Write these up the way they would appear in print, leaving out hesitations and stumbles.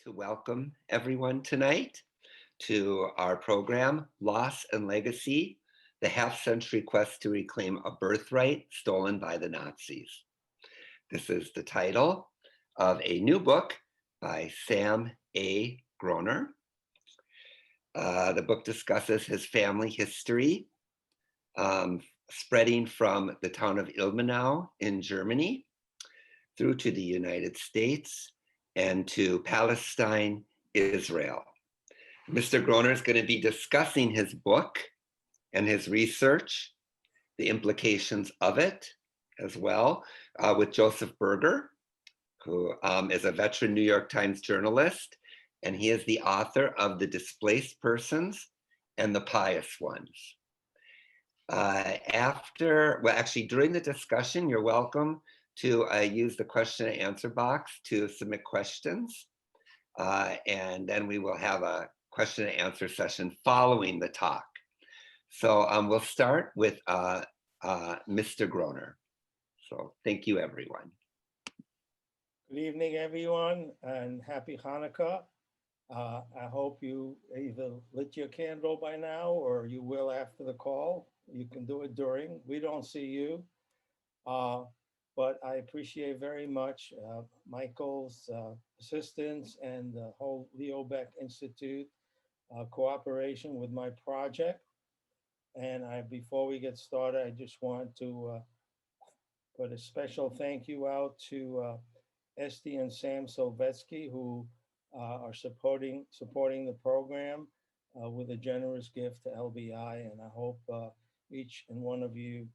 to welcome everyone tonight to our program, Loss and Legacy, the half-century quest to reclaim a birthright stolen by the Nazis. This is the title of a new book by Sam A. Gronner. The book discusses his family history, spreading from the town of Ilmenau in Germany through to the United States and to Palestine, Israel. Mr. Gronner is going to be discussing his book and his research, the implications of it as well, with Joseph Berger, who is a veteran New York Times journalist, and he is the author of The Displaced Persons and the Pious Ones. During the discussion, you're welcome to use the question and answer box to submit questions. And then we will have a question and answer session following the talk. So we'll start with Mr. Gronner. So thank you, everyone. Good evening, everyone, and happy Hanukkah. I hope you either lit your candle by now or you will after the call. You can do it during. We don't see you. But I appreciate very much Michael's assistance and the whole Leo Beck Institute cooperation with my project. And before we get started, I just want to put a special thank you out to Esty and Sam Silvetsky, who are supporting the program with a generous gift to LBI. And I hope each and one of you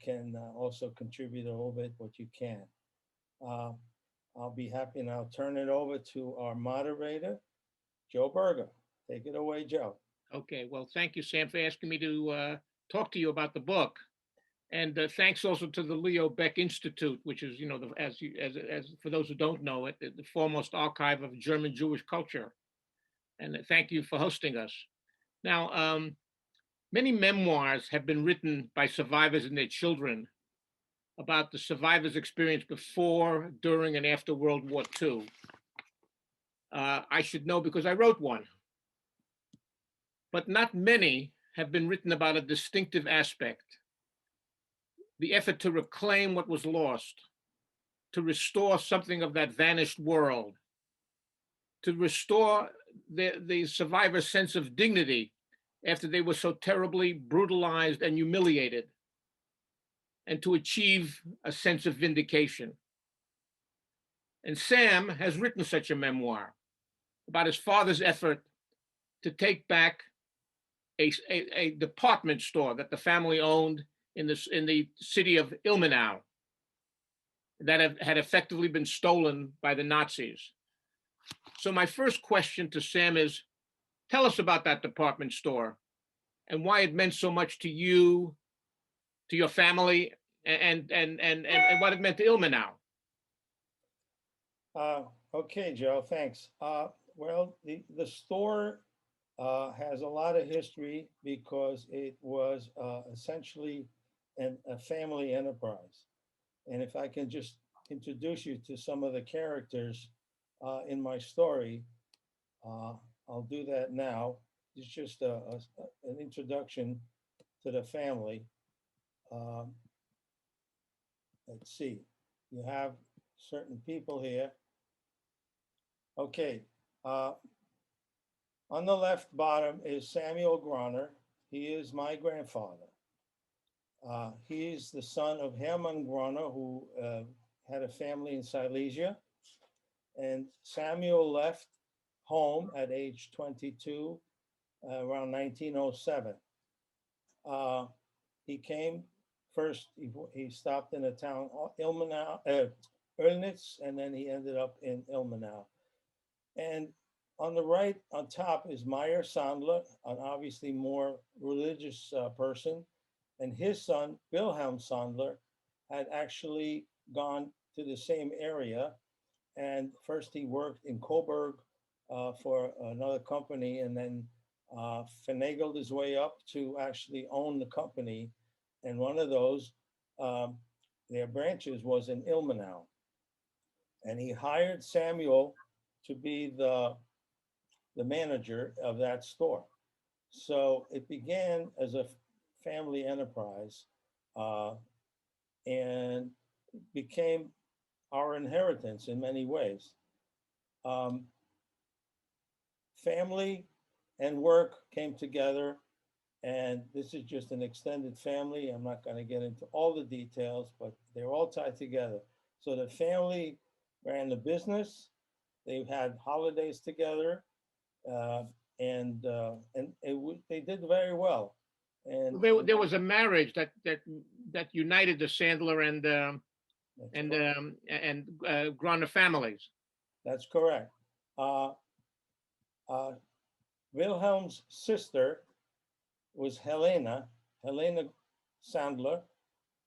can also contribute a little bit what you can. I'll be happy and I'll turn it over to our moderator, Joe Berger. Take it away, Joe. Okay, well, thank you, Sam, for asking me to talk to you about the book. And thanks also to the Leo Beck Institute, which is, you know, as for those who don't know it, the foremost archive of German Jewish culture. And thank you for hosting us. Now, many memoirs have been written by survivors and their children about the survivors' experience before, during, and after World War II. I should know because I wrote one. But not many have been written about a distinctive aspect: the effort to reclaim what was lost, to restore something of that vanished world, to restore the survivor's sense of dignity after they were so terribly brutalized and humiliated, and to achieve a sense of vindication. And Sam has written such a memoir about his father's effort to take back a department store that the family owned in the city of Ilmenau that had effectively been stolen by the Nazis. So my first question to Sam is, tell us about that department store and why it meant so much to you, to your family, and what it meant to Ilmenau. Okay, Joe, thanks. Well, the store has a lot of history because it was essentially a family enterprise. And if I can just introduce you to some of the characters in my story, I'll do that now. It's just an introduction to the family. Let's see, you have certain people here. Okay, on the left bottom is Samuel Gronner. He is my grandfather. He's the son of Hermann Gronner, who had a family in Silesia. And Samuel left home at age 22, around 1907. He came first, he stopped in a town, Ilmenau, Oelnitz, and then he ended up in Ilmenau. And on the right, on top, is Meyer Sandler, an obviously more religious person. And his son, Wilhelm Sandler, had actually gone to the same area. And first he worked in Coburg for another company, and then finagled his way up to actually own the company. And one of those, their branches was in Ilmenau. And he hired Samuel to be the manager of that store. So it began as a family enterprise and became our inheritance in many ways. Family and work came together, and this is just an extended family. I'm not going to get into all the details, but they're all tied together. So the family ran the business. They had holidays together, and they did very well. And There was a marriage that united the Sandler and Gronner families. that's correct. Wilhelm's sister was Helena Sandler,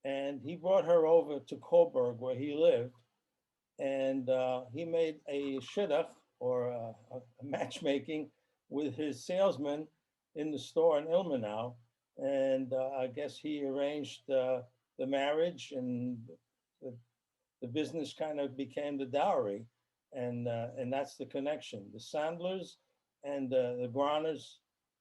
and he brought her over to Coburg where he lived, and he made a shidduch or a matchmaking with his salesman in the store in Ilmenau, and I guess he arranged the marriage, and the business kind of became the dowry, and that's the connection. The Sandlers and the Gronners,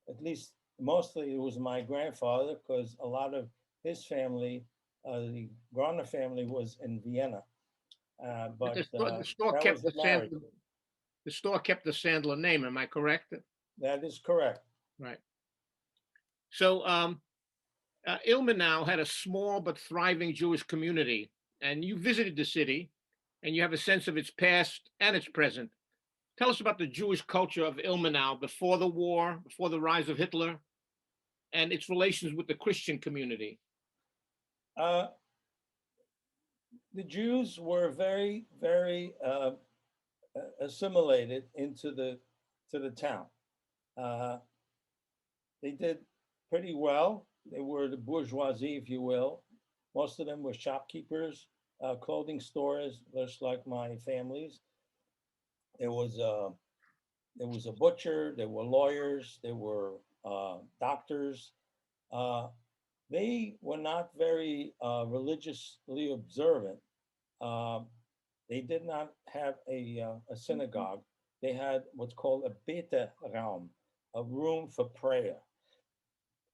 at least mostly it was my grandfather, because a lot of his family, the Gronner family, was in Vienna. But The store that kept was the marriage. the store kept the Sandler name. Am I correct? That is correct. Right. So Ilmenau had a small but thriving Jewish community, and you visited the city, and you have a sense of its past and its present. Tell us about the Jewish culture of Ilmenau before the war, before the rise of Hitler, and its relations with the Christian community. The Jews were very, very assimilated into the town. They did pretty well. They were the bourgeoisie, if you will. Most of them were shopkeepers, clothing stores, just like my family's. There was a butcher. There were lawyers. There were doctors. They were not very religiously observant. They did not have a synagogue. They had what's called a beta raum, a room for prayer.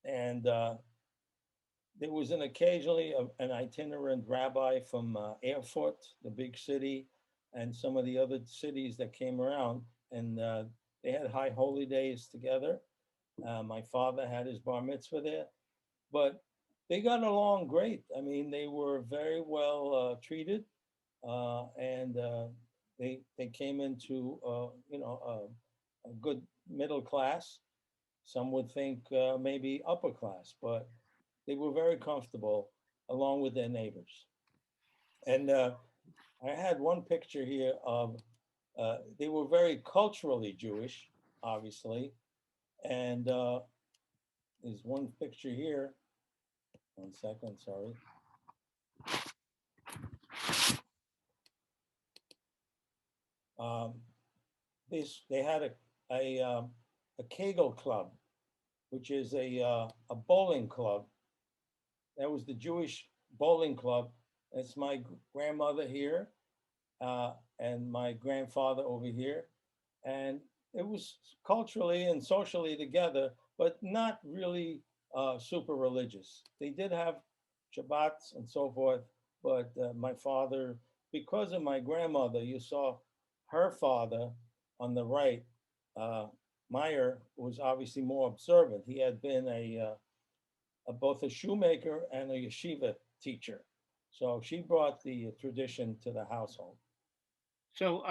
And there was occasionally an itinerant rabbi from Erfurt, the big city, and some of the other cities that came around. And they had high holy days together. My father had his bar mitzvah there. But they got along great. I mean, they were very well treated. And they came into a good middle class. Some would think maybe upper class, but they were very comfortable along with their neighbors. And I had one picture here of they were very culturally Jewish, obviously, and there's one picture here. 1 second, sorry. They had a Kegel club, which is a bowling club. That was the Jewish bowling club. It's my grandmother here and my grandfather over here. And it was culturally and socially together, but not really super religious. They did have Shabbats and so forth, but my father, because of my grandmother, you saw her father on the right, Meyer, was obviously more observant. He had been both a shoemaker and a yeshiva teacher. So she brought the tradition to the household. So,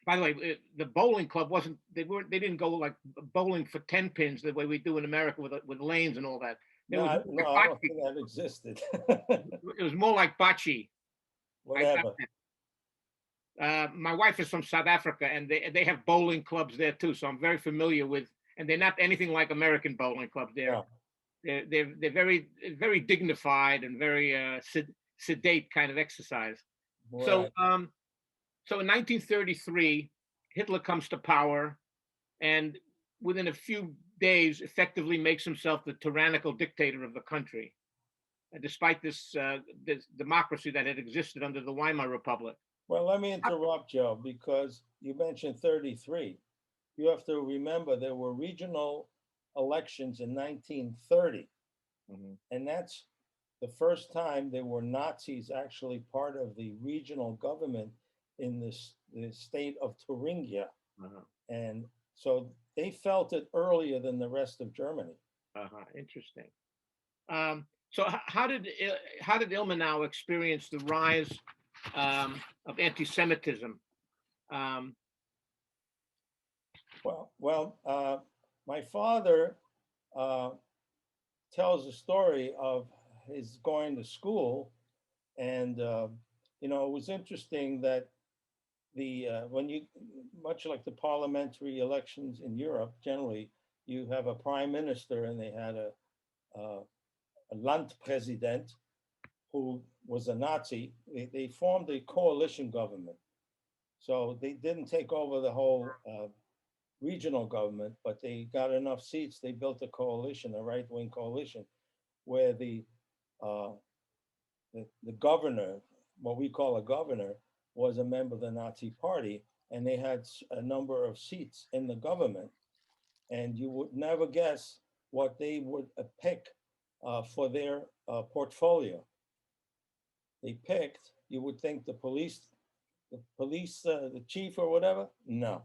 by the way, the bowling club they didn't go like bowling for 10 pins the way we do in America with lanes and all that. No, I don't think that existed. It was more like bocce. Whatever. My wife is from South Africa, and they have bowling clubs there too. So I'm very familiar with, and they're not anything like American bowling clubs. They're very very dignified and very sedate kind of exercise. Right. So in 1933, Hitler comes to power, and within a few days, effectively makes himself the tyrannical dictator of the country, despite this democracy that had existed under the Weimar Republic. Well, let me interrupt, Joe, because you mentioned 33. You have to remember there were regional elections in 1930, and that's the first time there were Nazis actually part of the regional government in the state of Thuringia. And so they felt it earlier than the rest of Germany. Interesting. So how did Ilmenau experience the rise of anti-Semitism? My father tells a story of his going to school, and it was interesting that when you, much like the parliamentary elections in Europe, generally you have a prime minister, and they had a Landpräsident who was a Nazi. They formed a coalition government, so they didn't take over the whole regional government, but they got enough seats. They built a coalition, a right-wing coalition, where the governor, what we call a governor, was a member of the Nazi Party, and they had a number of seats in the government. And you would never guess what they would pick for their portfolio. They picked, you would think the chief or whatever. No,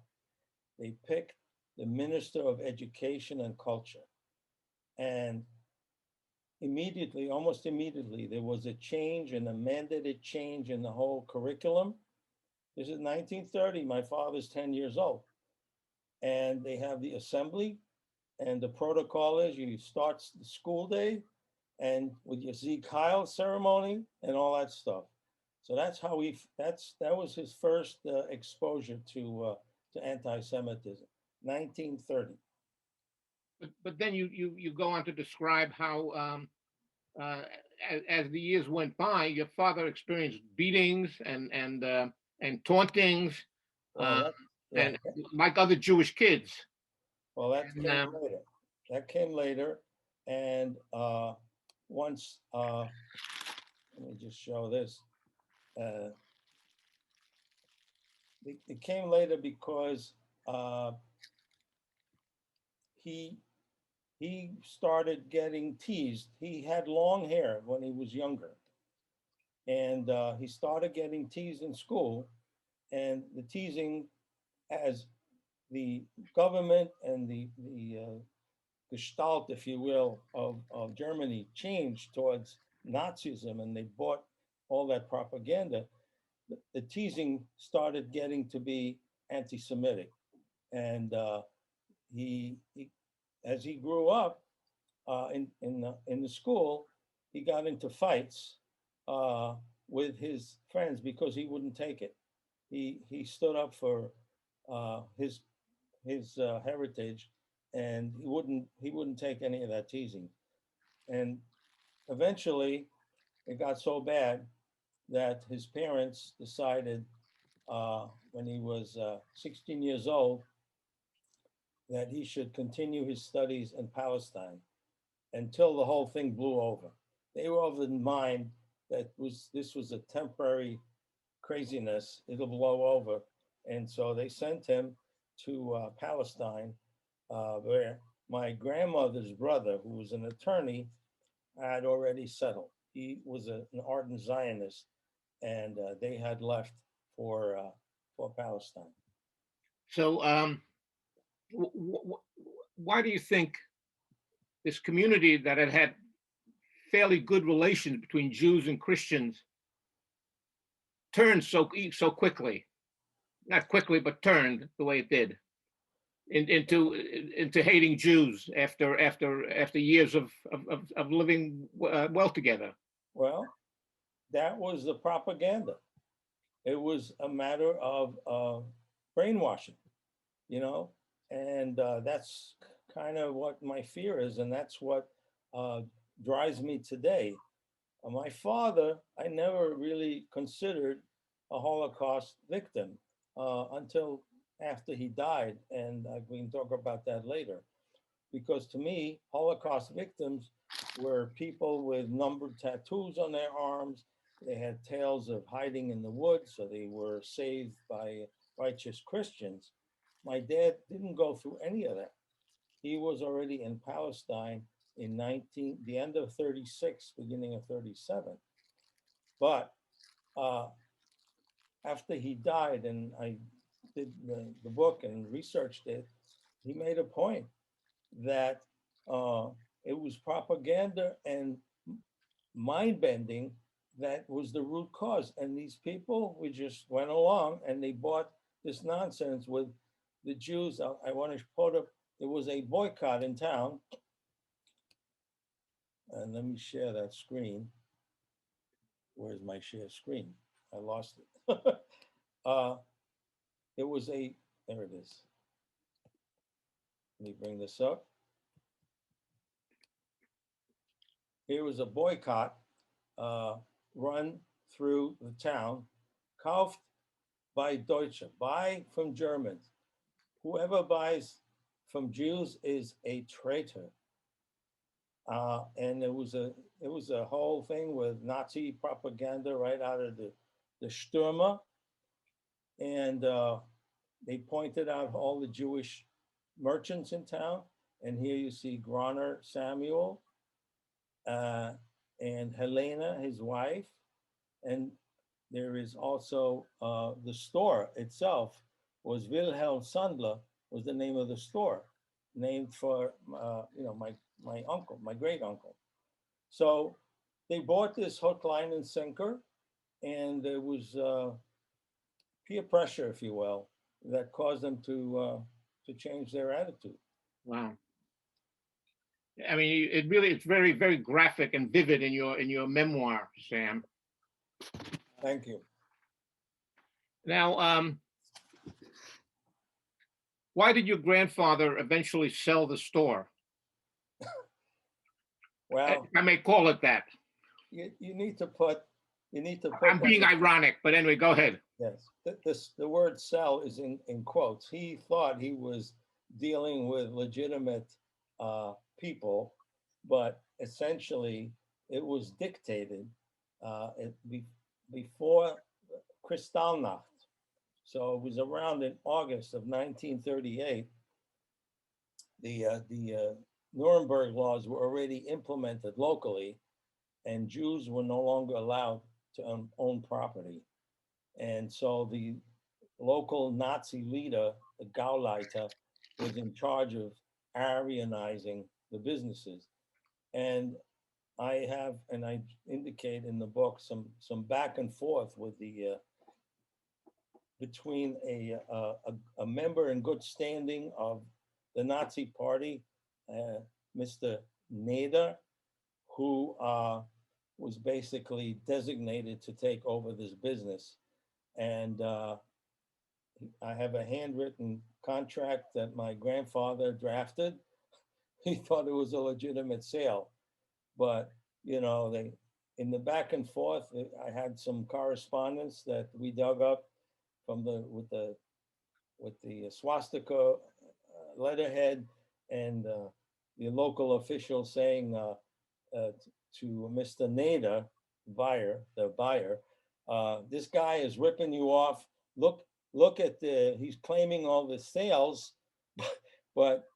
they picked the Minister of Education and Culture. And immediately, almost immediately, there was a change, and a mandated change in the whole curriculum. This is 1930, my father's 10 years old. And they have the assembly, and the protocol is you start the school day and with your Sieg Heil ceremony and all that stuff. So that's how that was his first exposure to anti-Semitism, 1930. But then you go on to describe how as the years went by, your father experienced beatings and tauntings, and like other Jewish kids. Well, that came later. That came later, and once let me just show this. It came later because he started getting teased. He had long hair when he was younger, and he started getting teased in school. And the teasing, as the government and the gestalt, if you will, of Germany changed towards Nazism, and they bought all that propaganda, the teasing started getting to be anti-Semitic. And he as he grew up in the school, he got into fights with his friends because he wouldn't take it. He stood up for his heritage, and he wouldn't take any of that teasing. And eventually, it got so bad that his parents decided when he was 16 years old that he should continue his studies in Palestine until the whole thing blew over. They were of the mind that this was a temporary craziness, it'll blow over. And so they sent him to Palestine, where my grandmother's brother, who was an attorney, had already settled. He was an ardent Zionist, and they had left for Palestine. So why do you think this community that had fairly good relations between Jews and Christians turned so quickly? Not quickly, but turned the way it did into hating Jews after years of living well together. Well, that was the propaganda. It was a matter of brainwashing, and that's kind of what my fear is, and that's what drives me today. My father, I never really considered a Holocaust victim until after he died, and we can talk about that later. Because to me, Holocaust victims were people with numbered tattoos on their arms. they had tales of hiding in the woods, so they were saved by righteous Christians. My dad didn't go through any of that. He was already in Palestine in the end of 36, beginning of 37. But after he died, and I did the book and researched it, he made a point that it was propaganda and mind bending that was the root cause. And these people, we just went along and they bought this nonsense with the Jews. I want to quote up, there was a boycott in town. And let me share that screen. Where's my share screen? I lost it. It was there it is. Let me bring this up. Here was a boycott run through the town, kauft by Deutsche, buy from Germans. Whoever buys from Jews is a traitor. And it was a whole thing with Nazi propaganda right out of the Stürmer. And they pointed out all the Jewish merchants in town. And here you see Gronner Samuel and Helena, his wife. And there is also the store itself was Wilhelm Sandler was the name of the store, named for my uncle, my great uncle. So they bought this hook, line, and sinker, and there was peer pressure, if you will, that caused them to change their attitude. Wow. I mean, it's very, very graphic and vivid in your memoir, Sam. Thank you. Now, why did your grandfather eventually sell the store? Well, I may call it that. you need to put. I'm being ironic, but anyway, go ahead. Yes, the word "sell" is in quotes. He thought he was dealing with legitimate people, but essentially it was dictated before Kristallnacht. So it was around in August of 1938. The Nuremberg laws were already implemented locally, and Jews were no longer allowed to own property. And so the local Nazi leader, the Gauleiter, was in charge of Aryanizing the businesses. And I indicate in the book some back and forth with between a member in good standing of the Nazi Party, Mr. Nader, who was basically designated to take over this business. And I have a handwritten contract that my grandfather drafted. He thought it was a legitimate sale, but in the back and forth, I had some correspondence that we dug up from with the swastika letterhead, and the local official saying to Mr. Nader, the buyer, this guy is ripping you off. Look at he's claiming all the sales, but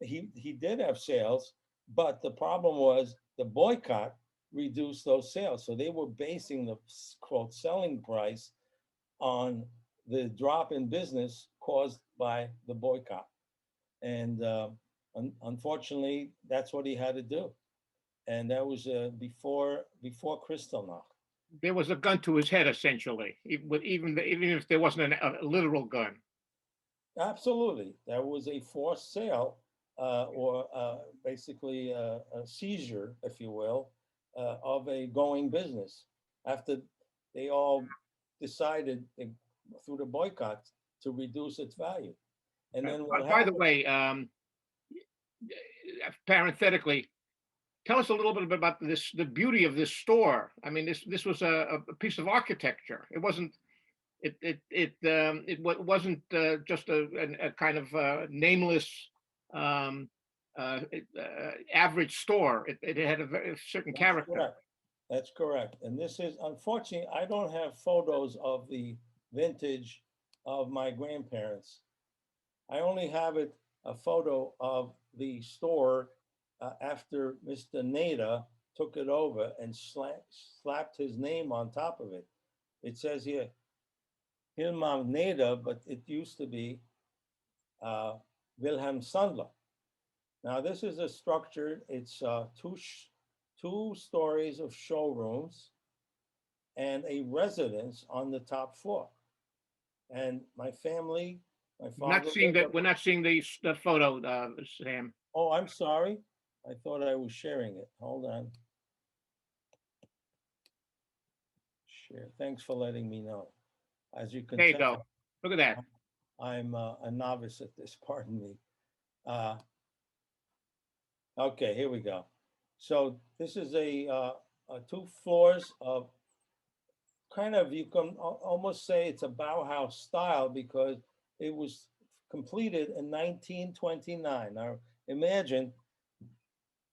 he did have sales, but the problem was the boycott reduced those sales. So they were basing the quote selling price on the drop in business caused by the boycott. And unfortunately, that's what he had to do. And that was before Kristallnacht. There was a gun to his head, essentially, even if there wasn't a literal gun. Absolutely. That was a forced sale or basically a seizure, if you will, of a going business after they all decided through the boycott to reduce its value. And then by the way, parenthetically, tell us a little bit about the beauty of this store. I mean, this was a piece of architecture. It wasn't wasn't just a kind of nameless average store. It had a very certain character. That's correct. And this is, unfortunately, I don't have photos of the vintage of my grandparents. I only have a photo of the store after Mr. Nader took it over and slapped his name on top of it. It says here, Hilmar Nader, but it used to be Wilhelm Sandler. Now, this is a structure, it's two stories of showrooms and a residence on the top floor. And my family, my We're not father. seeing that. We're not seeing the photo, Sam. Oh, I'm sorry. I thought I was sharing it. Hold on. Share. Thanks for letting me know. As you can There you tell, go. Look at that. I'm a novice at this, pardon me. Okay, here we go. So this is a 2 floors of kind of, you can almost say it's a Bauhaus style because it was completed in 1929. Now, imagine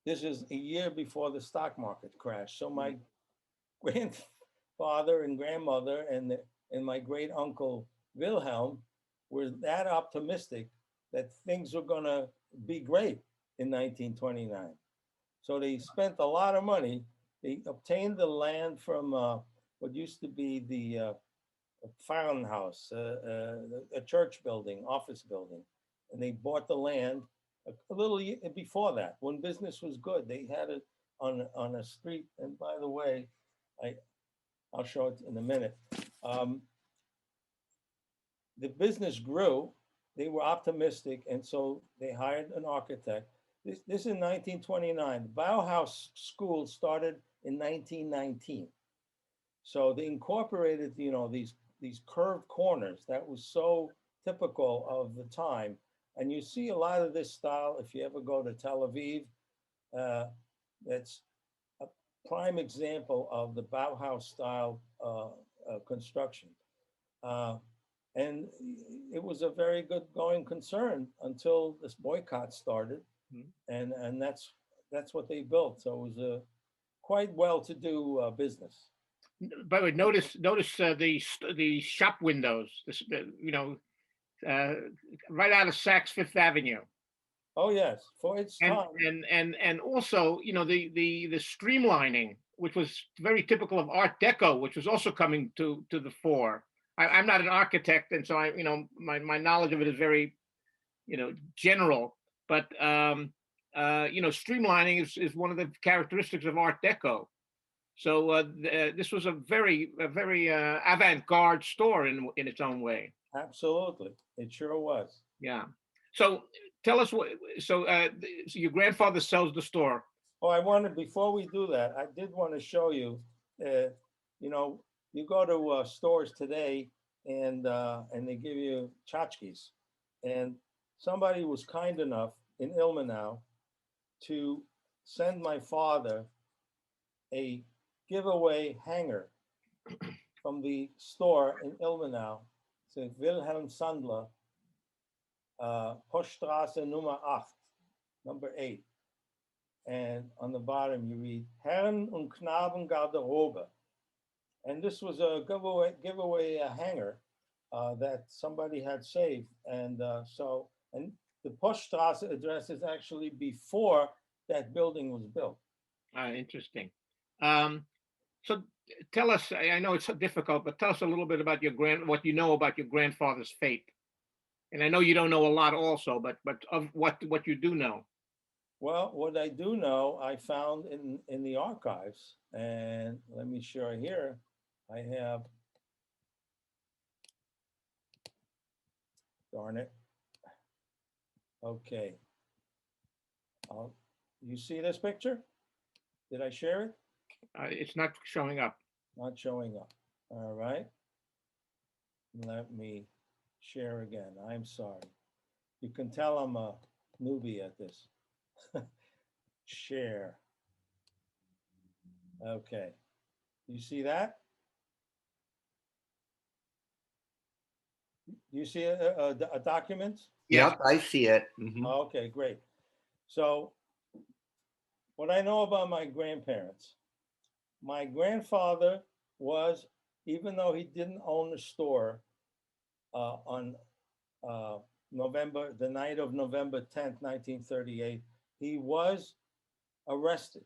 this is a year before the stock market crashed. So my grandfather and grandmother and my great uncle Wilhelm were that optimistic that things were going to be great in 1929. So they spent a lot of money. They obtained the land from what used to be the farmhouse, a church building, office building, and they bought the land a little before that when business was good. They had it on a street. And by the way, I'll show it in a minute. The business grew. They were optimistic, and so they hired an architect. This is 1929. The Bauhaus School started in 1919. So they incorporated, you know, these curved corners. That was so typical of the time. And you see a lot of this style if you ever go to Tel Aviv. That's a prime example of the Bauhaus style construction. And it was a very good going concern until this boycott started. Mm-hmm. And that's what they built. So it was a quite well-to-do business. By the way, notice the shop windows. You know, right out of Saks Fifth Avenue. Oh yes, for its time. And also, you know, the streamlining, which was very typical of Art Deco, which was also coming to the fore. I'm not an architect, and so you know, my knowledge of it is very, you know, general. But you know, streamlining is one of the characteristics of Art Deco. So this was a very avant-garde store in its own way. Absolutely, it sure was. Yeah. So tell us what. So your grandfather sells the store. Oh, I wanted, before we do that, I did want to show you. You know, you go to stores today, and they give you tchotchkes, and somebody was kind enough in Ilmenau to send my father a giveaway hanger from the store in Ilmenau. It's Wilhelm Sandler, Poststraße Nummer 8, number 8. And on the bottom you read, Herren und Knaben Garderobe. And this was a giveaway hanger that somebody had saved. And and the Poststraße address is actually before that building was built. Interesting. So tell us, I know it's so difficult, but tell us a little bit about what you know about your grandfather's fate. And I know you don't know a lot also, but of what you do know. Well, what I do know, I found in the archives, and let me show here. I have, darn it. Okay. You see this picture? Did I share it? It's not showing up. Not showing up. All right. Let me share again. I'm sorry. You can tell I'm a newbie at this. Share. Okay. You see that? You see a document? Yep, I see it. Mm-hmm. Okay, great. So what I know about my grandparents, my grandfather was, even though he didn't own a store, on the night of November 10th, 1938, he was arrested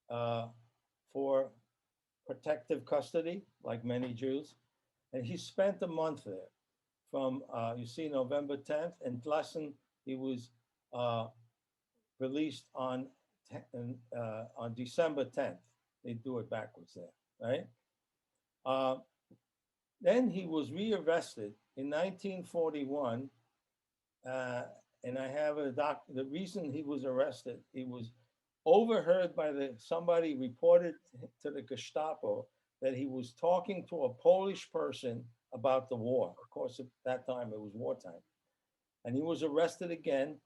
for protective custody, like many Jews. And he spent a month there from, you see, November 10th. And Tlassen, he was released on December 10th. They do it backwards there, right? Then he was rearrested in 1941. And I have the reason he was arrested, he was overheard by somebody reported to the Gestapo that he was talking to a Polish person about the war. Of course, at that time it was wartime. And he was arrested again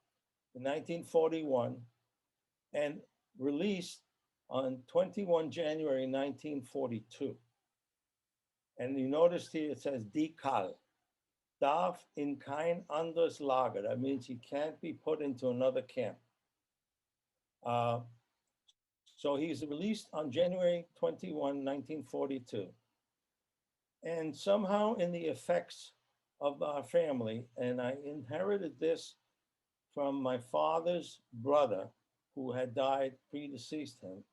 in 1941 and released on 21 January 1942. And you notice here it says Die Kal, darf in kein anderes Lager. That means he can't be put into another camp. So he's released on January 21, 1942. And somehow in the effects of our family, and I inherited this from my father's brother who had died, predeceased him.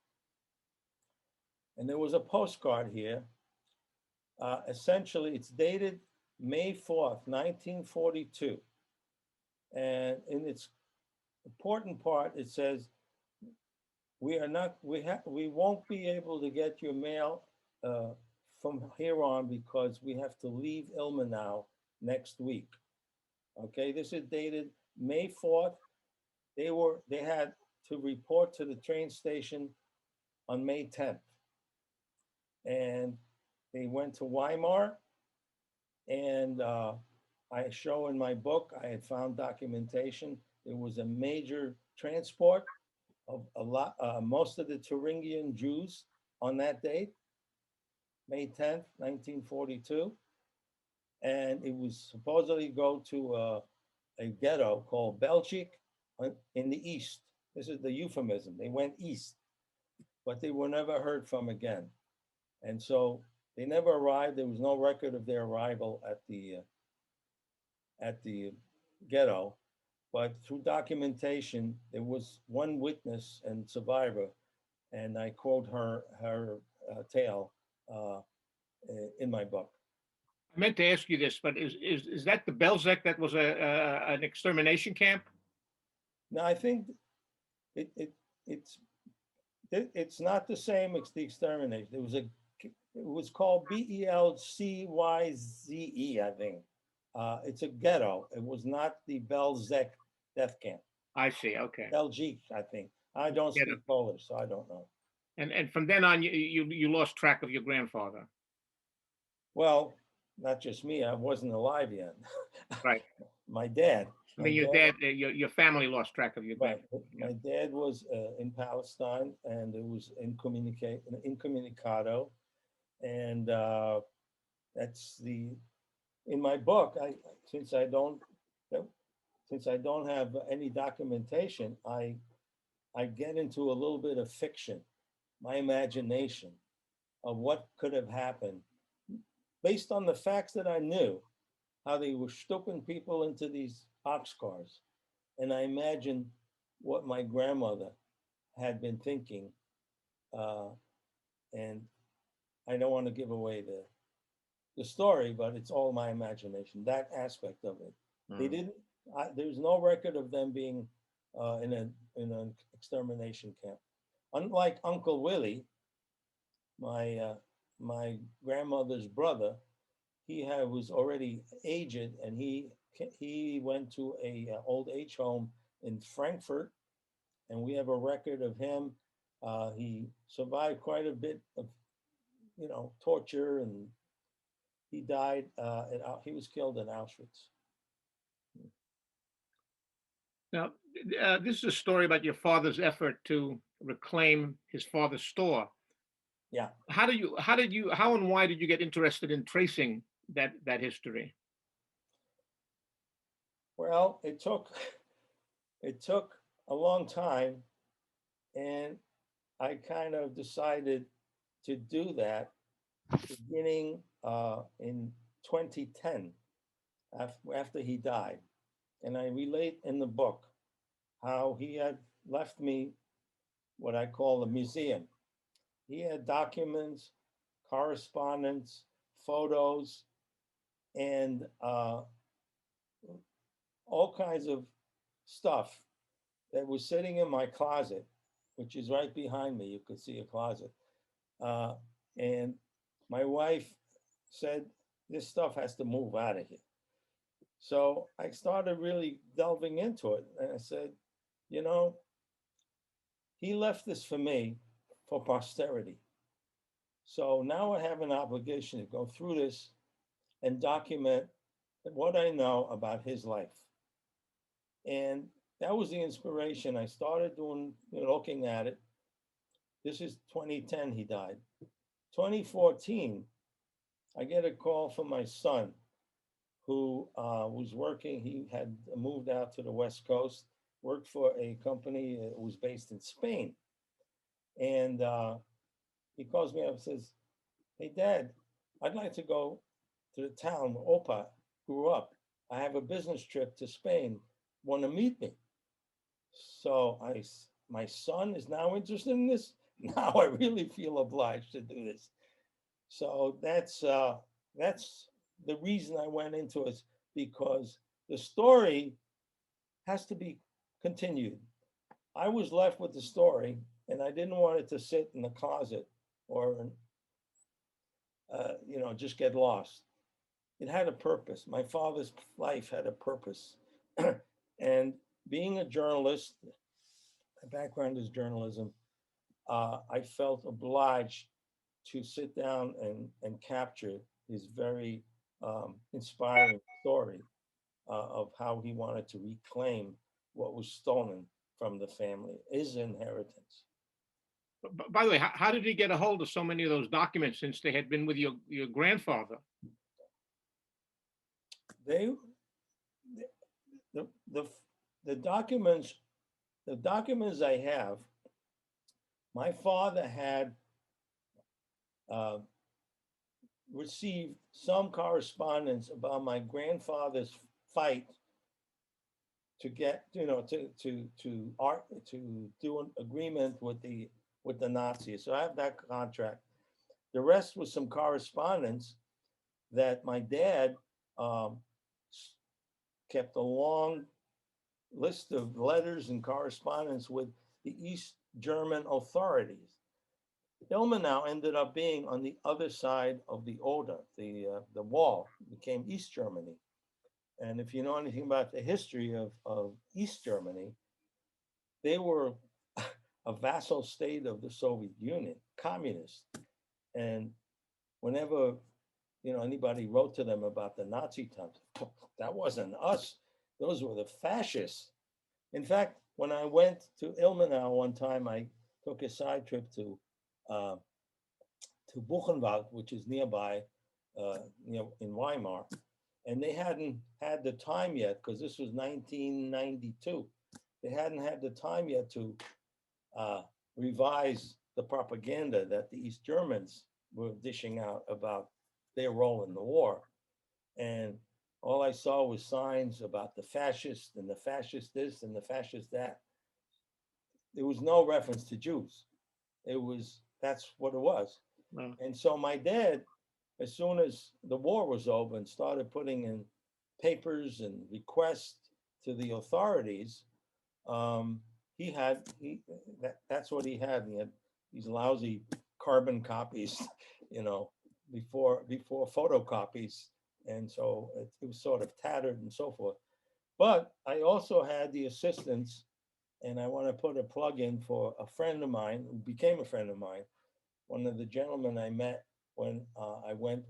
And there was a postcard here. Essentially, it's dated May 4th, 1942. And in its important part, it says, we won't be able to get your mail from here on because we have to leave Ilmenau next week. Okay, this is dated May 4th. They had to report to the train station on May 10th. And they went to Weimar, and I show in my book, I had found documentation. There was a major transport of most of the Thuringian Jews on that date, May 10th, 1942. And it was supposedly go to a ghetto called Belgic in the east. This is the euphemism. They went east, but they were never heard from again. And so they never arrived. There was no record of their arrival at the ghetto. But through documentation, there was one witness and survivor, and I quote her tale in my book. I meant to ask you this, but is that the Belzec that was an extermination camp? Now I think it's not the same as the extermination. It was called Belcyze, I think. It's a ghetto. It was not the Belzec death camp. I see. Okay. Belgique, I think. I don't speak Polish, so I don't know. And from then on, you lost track of your grandfather. Well, not just me. I wasn't alive yet. Right. My dad. I mean, your family lost track of your Right. grandfather. My dad was in Palestine, and it was incommunicado, and that's in my book. Since I don't have any documentation, I get into a little bit of fiction, my imagination of what could have happened based on the facts that I knew, how they were stooping people into these boxcars. And I imagined what my grandmother had been thinking. And I don't want to give away the story, but it's all my imagination, that aspect of it. They didn't, there's no record of them being in an extermination camp. Unlike Uncle Willie, my grandmother's brother, he was already aged, and he went to a old age home in Frankfurt, and we have a record of him. He survived quite a bit of, torture, and he died. He was killed in Auschwitz. Now, this is a story about your father's effort to reclaim his father's store. Yeah. How and why did you get interested in tracing that history? Well, it took a long time, and I kind of decided to do that beginning in 2010, after he died. And I relate in the book how he had left me what I call a museum. He had documents, correspondence, photos, and all kinds of stuff that was sitting in my closet, which is right behind me. You could see a closet. And my wife said, this stuff has to move out of here. So I started really delving into it. And I said, you know, he left this for me for posterity. So now I have an obligation to go through this and document what I know about his life. And that was the inspiration. I started doing, looking at it. This is 2010, he died. 2014, I get a call from my son who was working. He had moved out to the West Coast, worked for a company that was based in Spain. And he calls me up and says, hey, Dad, I'd like to go to the town where Opa grew up. I have a business trip to Spain. Want to meet me? So my son is now interested in this. Now I really feel obliged to do this. So that's the reason I went into it, because the story has to be continued. I was left with the story, and I didn't want it to sit in the closet or just get lost. It had a purpose. My father's life had a purpose. And being a journalist, my background is journalism, I felt obliged to sit down and capture his very inspiring story of how he wanted to reclaim what was stolen from the family, his inheritance. By the way, how did he get a hold of so many of those documents, since they had been with your grandfather? The documents I have, my father had received some correspondence about my grandfather's fight to get, to do an agreement with the Nazis. So I have that contract. The rest was some correspondence that my dad kept a long list of letters and correspondence with the East German authorities. Ilmenau ended up being on the other side of the Oder, the wall. It became East Germany. And if you know anything about the history of East Germany, they were a vassal state of the Soviet Union, communist. And whenever anybody wrote to them about the Nazi times, that wasn't us. Those were the fascists. In fact, when I went to Ilmenau one time, I took a side trip to Buchenwald, which is nearby, in Weimar, and they hadn't had the time yet, because this was 1992. They hadn't had the time yet to revise the propaganda that the East Germans were dishing out about their role in the war. And all I saw was signs about the fascists and the fascist this and the fascist that. There was no reference to Jews. That's what it was. Wow. And so my dad, as soon as the war was over and started putting in papers and requests to the authorities, that's what he had. He had these lousy carbon copies, before photocopies. And so it was sort of tattered and so forth. But I also had the assistance, and I want to put a plug in for a friend of mine who became a friend of mine, one of the gentlemen I met when I went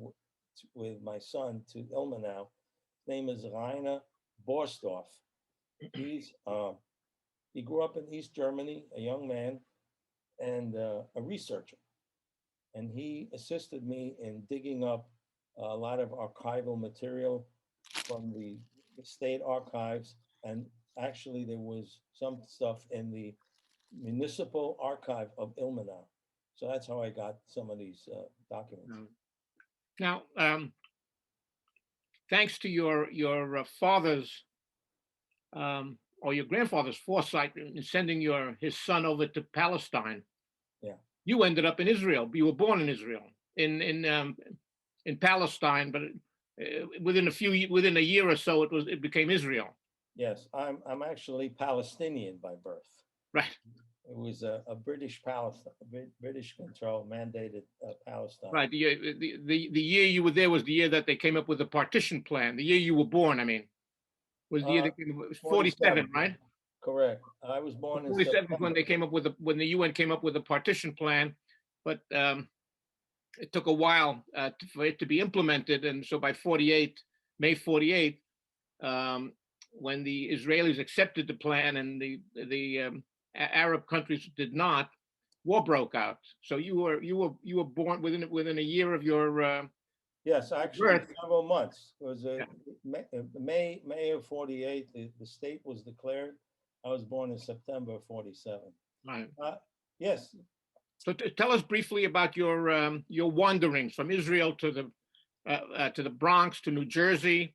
with my son to Ilmenau. His name is Rainer Borsdorf. He grew up in East Germany, a young man, and a researcher. And he assisted me in digging up a lot of archival material from the state archives. And actually, there was some stuff in the municipal archive of Ilmenau. So that's how I got some of these documents. Now, thanks to your father's or your grandfather's foresight in sending his son over to Palestine, Yeah. you ended up in Israel. You were born in Israel, in Palestine, but within a year or so, it became Israel. Yes, I'm actually Palestinian by birth. Right. It was a British Palestine, British control mandated Palestine. Right. The year you were there was the year that they came up with the partition plan. The year you were born, I mean, was the year they came up, it was 47, right? Correct. I was born in 47 September. when they came up with when the UN came up with the partition plan, but it took a while for it to be implemented, and so by 48, May 48, when the Israelis accepted the plan and the Arab countries did not, war broke out. So you were born within a year of your Yes, actually birth. several months. It was Yeah. May of 48. The state was declared. I was born in September of 47. Right. Yes. So tell us briefly about your wanderings from Israel to the Bronx, to New Jersey,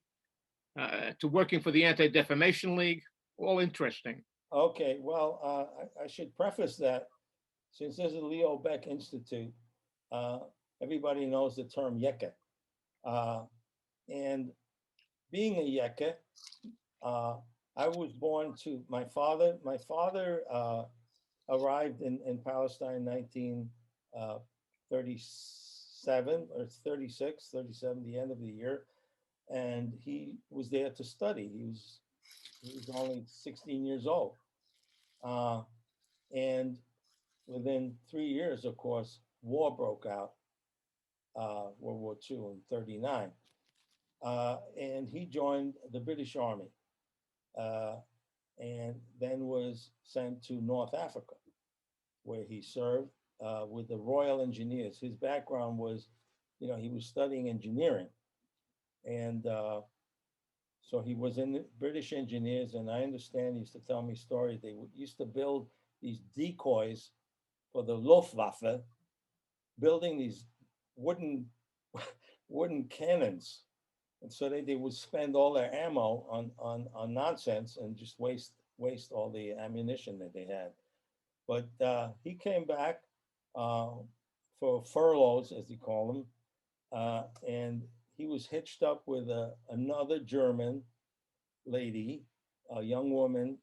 to working for the Anti-Defamation League. All interesting. Okay. Well, I should preface that since this is the Leo Beck Institute, everybody knows the term Yeke. And being a Yeke, I was born to my father. My father arrived in Palestine in 1937 or 36, 37, the end of the year. And he was there to study. He was only 16 years old. And within 3 years, of course, war broke out, World War II in 39. And he joined the British Army and then was sent to North Africa, where he served with the Royal Engineers. His background was, he was studying engineering. And so he was in the British Engineers, and I understand he used to tell me stories. They used to build these decoys for the Luftwaffe, building these wooden cannons. And so they would spend all their ammo on nonsense and just waste all the ammunition that they had. But he came back for furloughs, as they call them, and he was hitched up with another German lady, a young woman,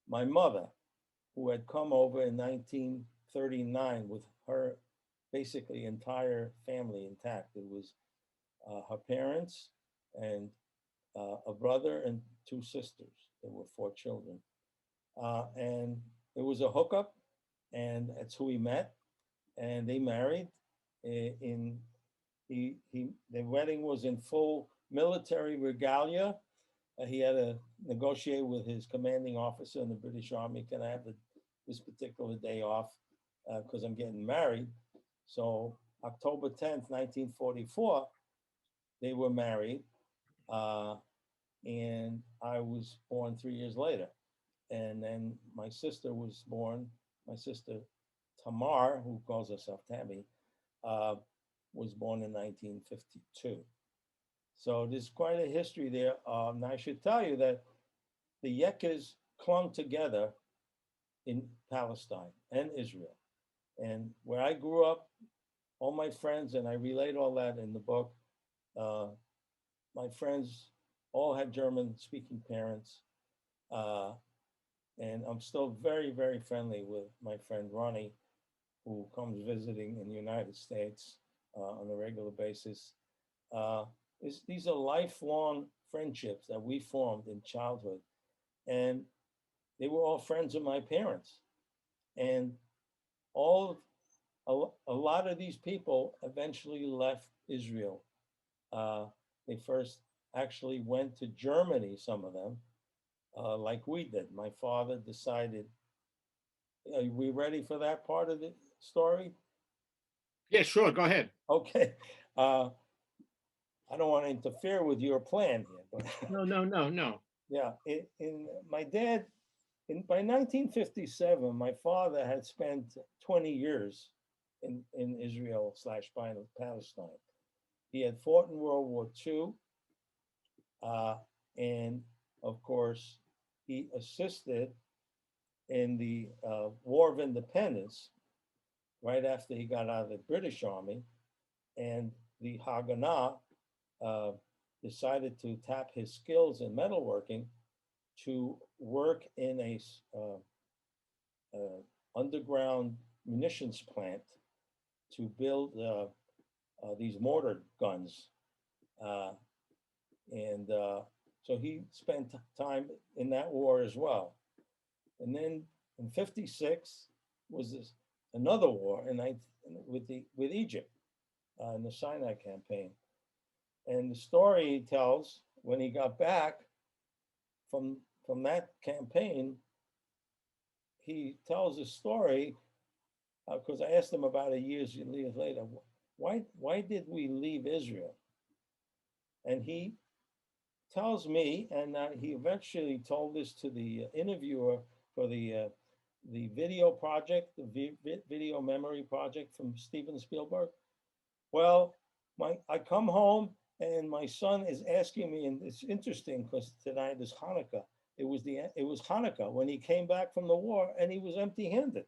my mother, who had come over in 1939 with her basically entire family intact. It was her parents and a brother and 2 sisters. There were 4 children. And it was a hookup, and that's who we met. And they married. The wedding was in full military regalia. He had to negotiate with his commanding officer in the British Army. Can I have this particular day off because I'm getting married? So October 10th, 1944, they were married. And I was born 3 years later. And then my sister was born, my sister Tamar, who calls herself Tammy, was born in 1952. So there's quite a history there. And I should tell you that the Yekes clung together in Palestine and Israel. And where I grew up, all my friends, and I relate all that in the book, my friends all had German-speaking parents. And I'm still very, very friendly with my friend Ronnie, who comes visiting in the United States on a regular basis. These are lifelong friendships that we formed in childhood. And they were all friends of my parents. And a lot of these people eventually left Israel. They first actually went to Germany, some of them, like we did. My father decided, are we ready for that part of the story? Yeah, sure. Go ahead. Okay. I don't want to interfere with your plan here, but No. yeah, my dad, by 1957, my father had spent 20 years in Israel / Palestine. He had fought in World War II, and of course, he assisted in the War of Independence right after he got out of the British Army, and the Haganah decided to tap his skills in metalworking to work in a underground munitions plant to build these mortar guns. And so he spent time in that war as well. And then in '56 was another war with Egypt in the Sinai campaign. And the story he tells, when he got back from that campaign, he tells a story because I asked him about years later, why did we leave Israel? And he tells me, and he eventually told this to the interviewer for the video project, the video memory project from Steven Spielberg. Well, I come home and my son is asking me, and it's interesting because tonight is Hanukkah. It was Hanukkah when he came back from the war, and he was empty-handed.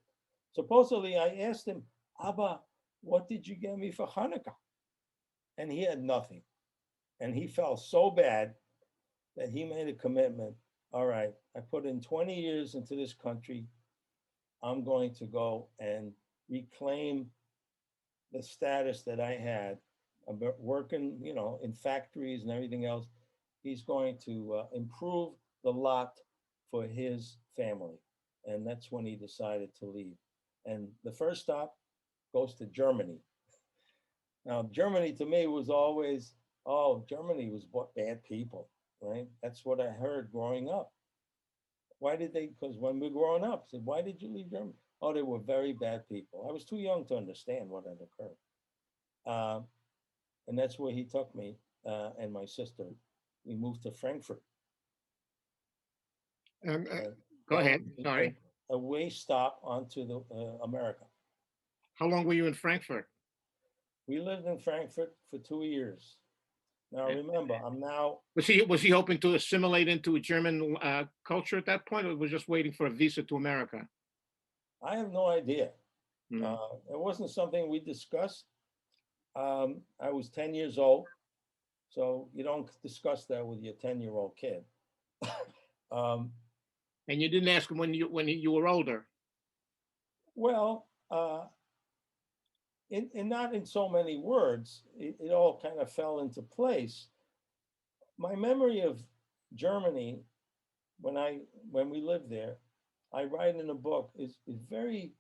Supposedly, I asked him, Abba, what did you get me for Hanukkah? And he had nothing. And he felt so bad that he made a commitment. All right, I put in 20 years into this country. I'm going to go and reclaim the status that I had about working, in factories and everything else. He's going to improve the lot for his family. And that's when he decided to leave. And the first stop goes to Germany. Now, Germany to me was always, Germany was bad people, right? That's what I heard growing up. Why did they? Because when we were growing up, I said, why did you leave Germany? Oh, they were very bad people. I was too young to understand what had occurred. And that's where he took me and my sister. We moved to Frankfurt. Go ahead. Sorry. A way stop onto the America. How long were you in Frankfurt? We lived in Frankfurt for 2 years. Now remember, I'm now. Was he hoping to assimilate into a German culture at that point, or was just waiting for a visa to America? I have no idea. It wasn't something we discussed. I was 10 years old, so you don't discuss that with your 10-year-old kid. And you didn't ask him when you were older. Well, not in so many words. It all kind of fell into place. My memory of Germany, when we lived there, I write in a book, is very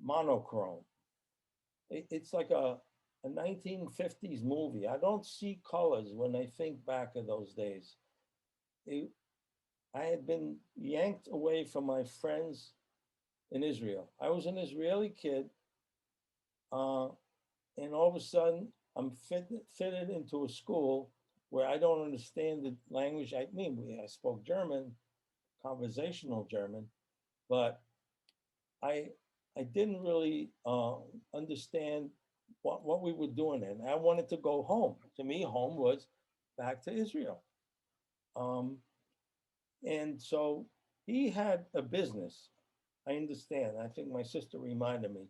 monochrome. It's like a 1950s movie. I don't see colors when I think back of those days. I had been yanked away from my friends in Israel. I was an Israeli kid, and all of a sudden I'm fitted into a school where I don't understand the language. I spoke German, conversational German, but I didn't really understand what we were doing, and I wanted to go home. To me, home was back to Israel. And so he had a business. I understand. I think my sister reminded me.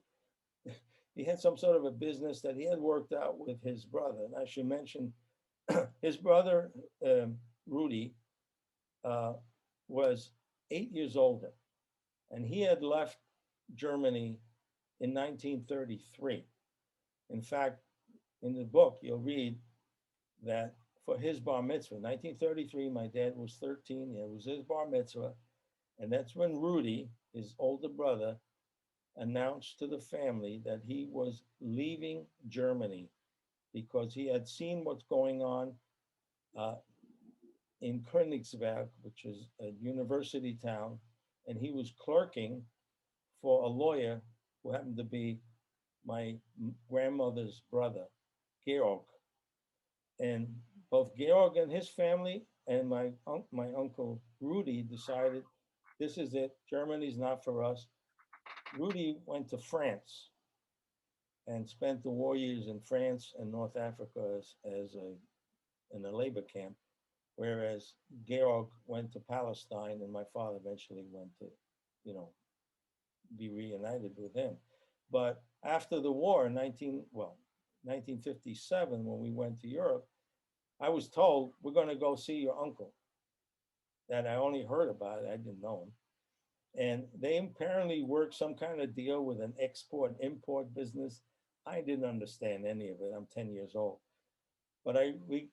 He had some sort of a business that he had worked out with his brother. And I should mention, his brother, Rudy, was 8 years older. And he had left Germany in 1933. In fact, in the book, you'll read that for his bar mitzvah, 1933, my dad was 13. It was his bar mitzvah. And that's when Rudy, his older brother, announced to the family that he was leaving Germany because he had seen what's going on in Königsberg, which is a university town, and he was clerking for a lawyer who happened to be my grandmother's brother, Georg. And both Georg and his family and my uncle Rudy decided, this is it, Germany's not for us. Rudy went to France, and spent the war years in France and North Africa in a labor camp, whereas Georg went to Palestine and my father eventually went to, you know, be reunited with him. But after the war in 1957, when we went to Europe, I was told, we're going to go see your uncle, that I only heard about it. I didn't know him. And they apparently worked some kind of deal with an export-import business. I didn't understand any of it. I'm 10 years old. But we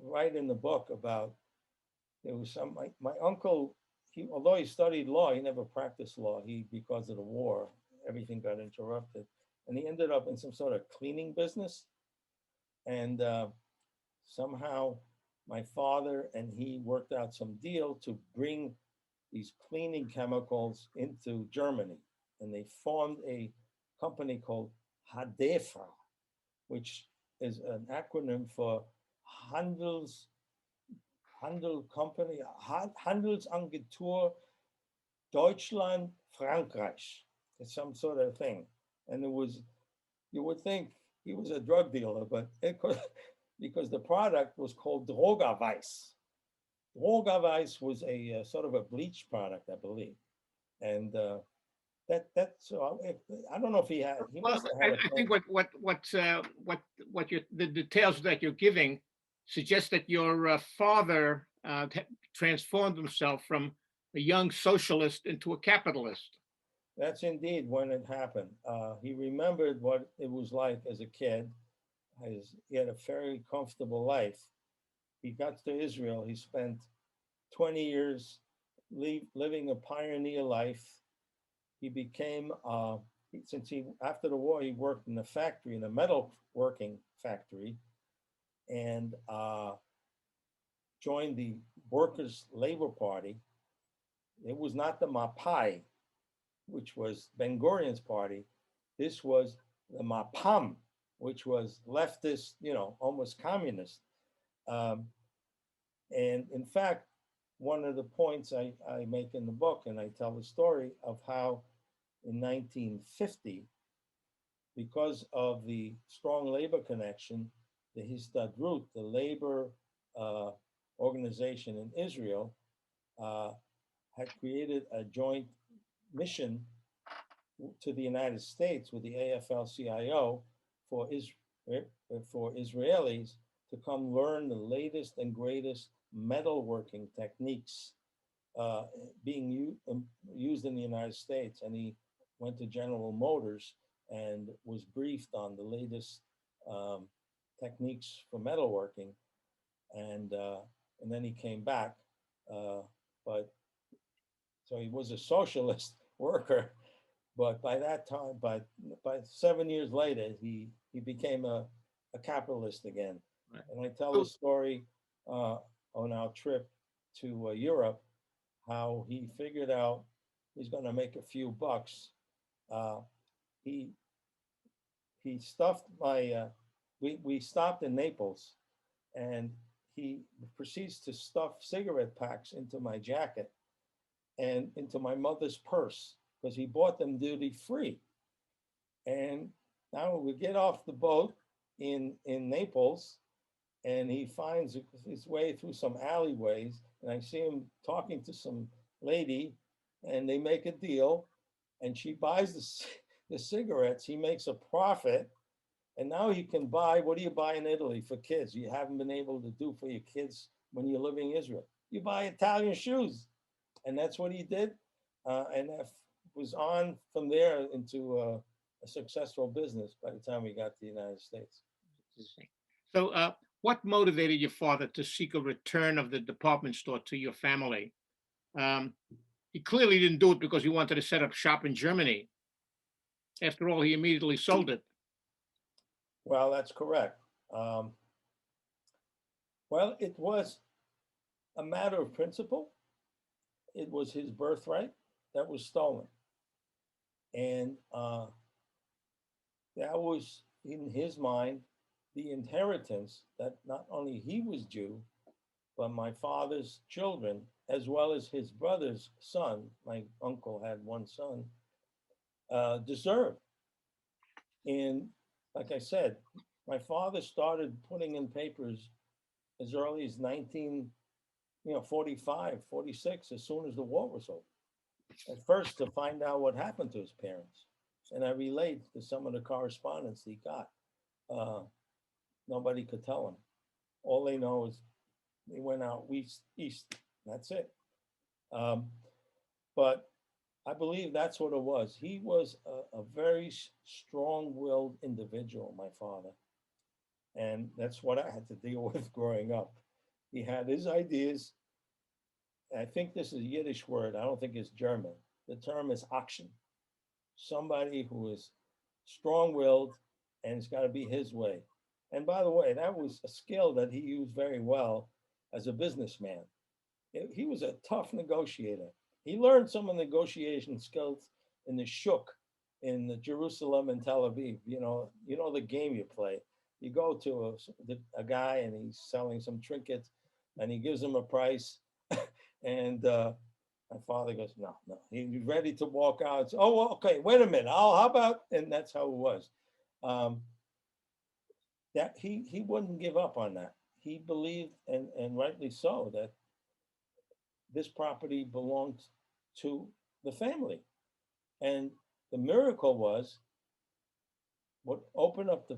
write in the book about, there was my uncle, although he studied law, he never practiced law. Because of the war, everything got interrupted. And he ended up in some sort of cleaning business. And somehow my father and he worked out some deal to bring these cleaning chemicals into Germany. And they formed a company called Hadefa, which is an acronym for Handel Company, Handelsagentur Deutschland, Frankreich. It's some sort of thing. And you would think he was a drug dealer, but because the product was called Drogerweiss. Drogerweiss was a sort of a bleach product, I believe. And so I don't know if he must have had I think the details that you're giving suggest that your father transformed himself from a young socialist into a capitalist. That's indeed when it happened. He remembered what it was like as a kid. He had a very comfortable life. He got to Israel. He spent 20 years living a pioneer life. He became, after the war, he worked in a factory, in a metal working factory, and joined the Workers' Labor Party. It was not the Mapai, which was Ben-Gurion's party. This was the Mapam, which was leftist, almost communist. And in fact, one of the points I make in the book, and I tell the story of how in 1950, because of the strong labor connection, the Histadrut, the labor organization in Israel, had created a joint mission to the United States with the AFL-CIO for Israelis to come learn the latest and greatest metalworking techniques being used in the United States. And he went to General Motors and was briefed on the latest techniques for metalworking. And then he came back. So he was a socialist worker, but by that time, by 7 years later, he became a capitalist again. Right. And I tell the story on our trip to Europe, how he figured out he's going to make a few bucks. He stuffed we stopped in Naples, and he proceeds to stuff cigarette packs into my jacket and into my mother's purse, because he bought them duty free. And now we get off the boat in Naples, and he finds his way through some alleyways, and I see him talking to some lady, and they make a deal, and she buys the cigarettes. He makes a profit, and now he can buy, what do you buy in Italy for kids? You haven't been able to do for your kids when you're living in Israel. You buy Italian shoes. And that's what he did. And that was on from there into a successful business by the time we got to the United States. So what motivated your father to seek a return of the department store to your family? He clearly didn't do it because he wanted to set up shop in Germany. After all, he immediately sold it. Well, that's correct. Well, it was a matter of principle. It was his birthright that was stolen. And that was, in his mind, the inheritance that not only he was due, but my father's children, as well as his brother's son, my uncle had one son, deserved. And like I said, my father started putting in papers as early as 1945, 46, as soon as the war was over. At first, to find out what happened to his parents. And I relate to some of the correspondence he got. Nobody could tell him. All they know is they went out east. That's it. But I believe that's what it was. He was a very strong-willed individual, my father. And that's what I had to deal with growing up. He had his ideas. I think this is a Yiddish word. I don't think it's German. The term is action. Somebody who is strong-willed and it's got to be his way. And by the way, that was a skill that he used very well as a businessman. He was a tough negotiator. He learned some of the negotiation skills in the shuk in Jerusalem and Tel Aviv. You know the game you play. You go to a guy and he's selling some trinkets, and he gives him a price, and my father goes, no. He's ready to walk out. So, oh, well, okay, wait a minute. How about? And that's how it was. That he wouldn't give up on that. He believed, and rightly so, that this property belonged to the family. And the miracle was what opened up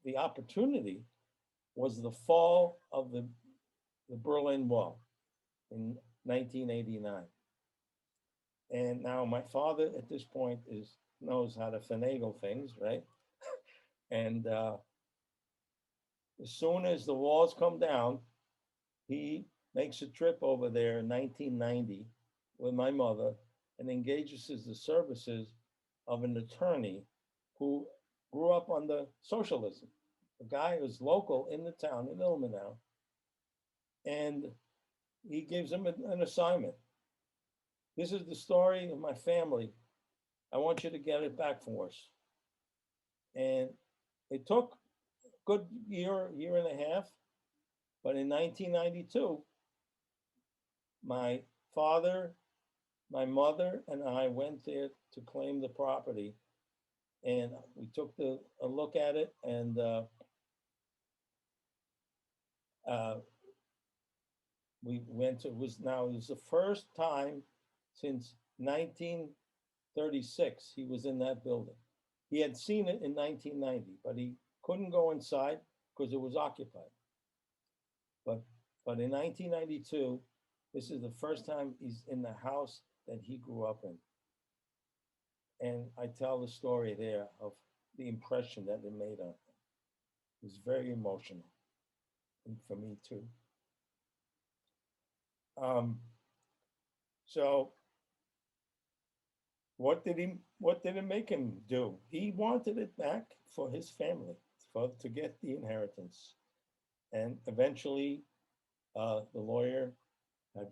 the opportunity was the fall of the Berlin Wall in 1989. And now my father at this point knows how to finagle things, right? And as soon as the walls come down, he makes a trip over there in 1990 with my mother and engages the services of an attorney who grew up under socialism. The guy was local in the town in Ilmenau, and he gives him an assignment. This is the story of my family. I want you to get it back for us. And it took a good year and a half, but in 1992, my father, my mother, and I went there to claim the property, and we took a look at it, and we went to, it was the first time since 1936 he was in that building. He had seen it in 1990, but he couldn't go inside because it was occupied. But in 1992, this is the first time he's in the house that he grew up in. And I tell the story there of the impression that it made on him. It was very emotional, and for me too. So what did it make him do? He wanted it back for his family, to get the inheritance. And eventually, the lawyer,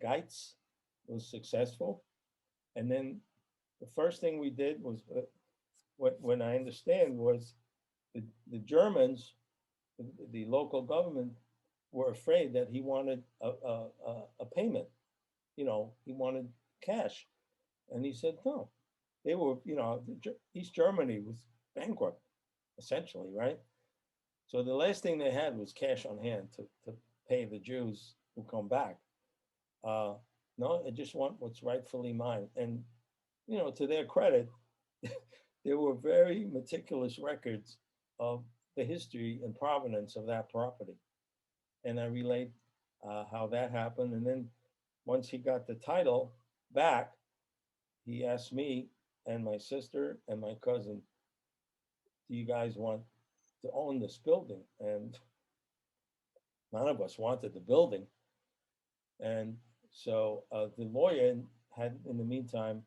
Geitz, was successful. And then the first thing we did was, when I understand, was the Germans, the local government, were afraid that he wanted a payment. He wanted cash. And he said, no. They were, East Germany was bankrupt, essentially, right? So the last thing they had was cash on hand to pay the Jews who come back. No, I just want what's rightfully mine. And, to their credit, there were very meticulous records of the history and provenance of that property. And I relate how that happened. And then once he got the title back, he asked me and my sister and my cousin, do you guys want to own this building? And none of us wanted the building. And so the lawyer had, in the meantime,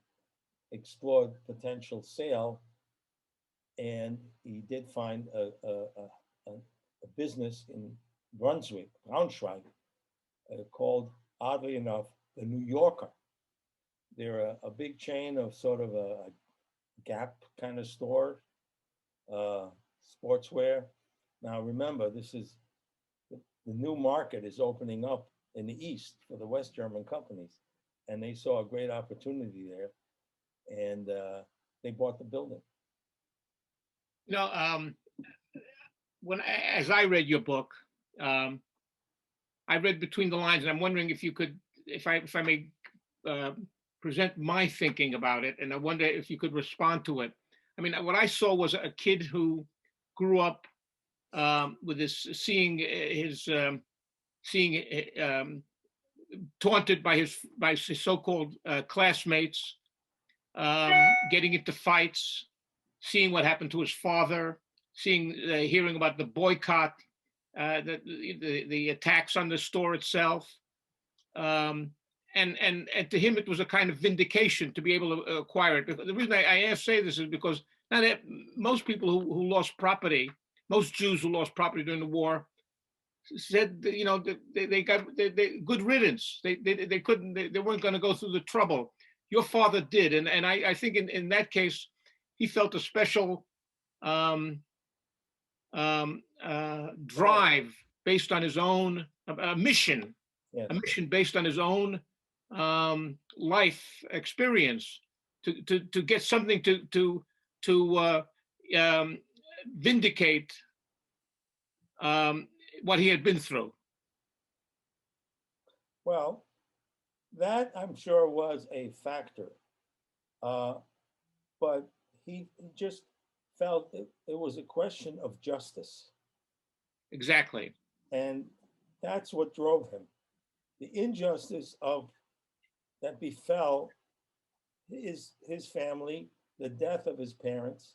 explored potential sale, and he did find a business in Braunschweig, called, oddly enough, the New Yorker. They're a big chain of sort of a Gap kind of store, sportswear. Now remember, this is the new market is opening up in the East for the West German companies, and they saw a great opportunity there, and they bought the building. as I read your book, I read between the lines, and I'm wondering if you could, if I may uh, present my thinking about it, and I wonder if you could respond to it. I mean, what I saw was a kid who grew up with this, seeing taunted by his so-called classmates, um, getting into fights, seeing what happened to his father, hearing about the boycott, the attacks on the store itself, um, and to him it was a kind of vindication to be able to acquire it. The reason I say this is because now that most people who lost property, most Jews who lost property during the war, said they got good riddance. They couldn't, they weren't going to go through the trouble. Your father did, and I think in that case he felt a special um, drive based on his own mission, Yes. a mission based on his own life experience to get something to vindicate what he had been through. Well, that I'm sure was a factor, but he just felt it was a question of justice, Exactly. and that's what drove him. The injustice of that befell his family, the death of his parents,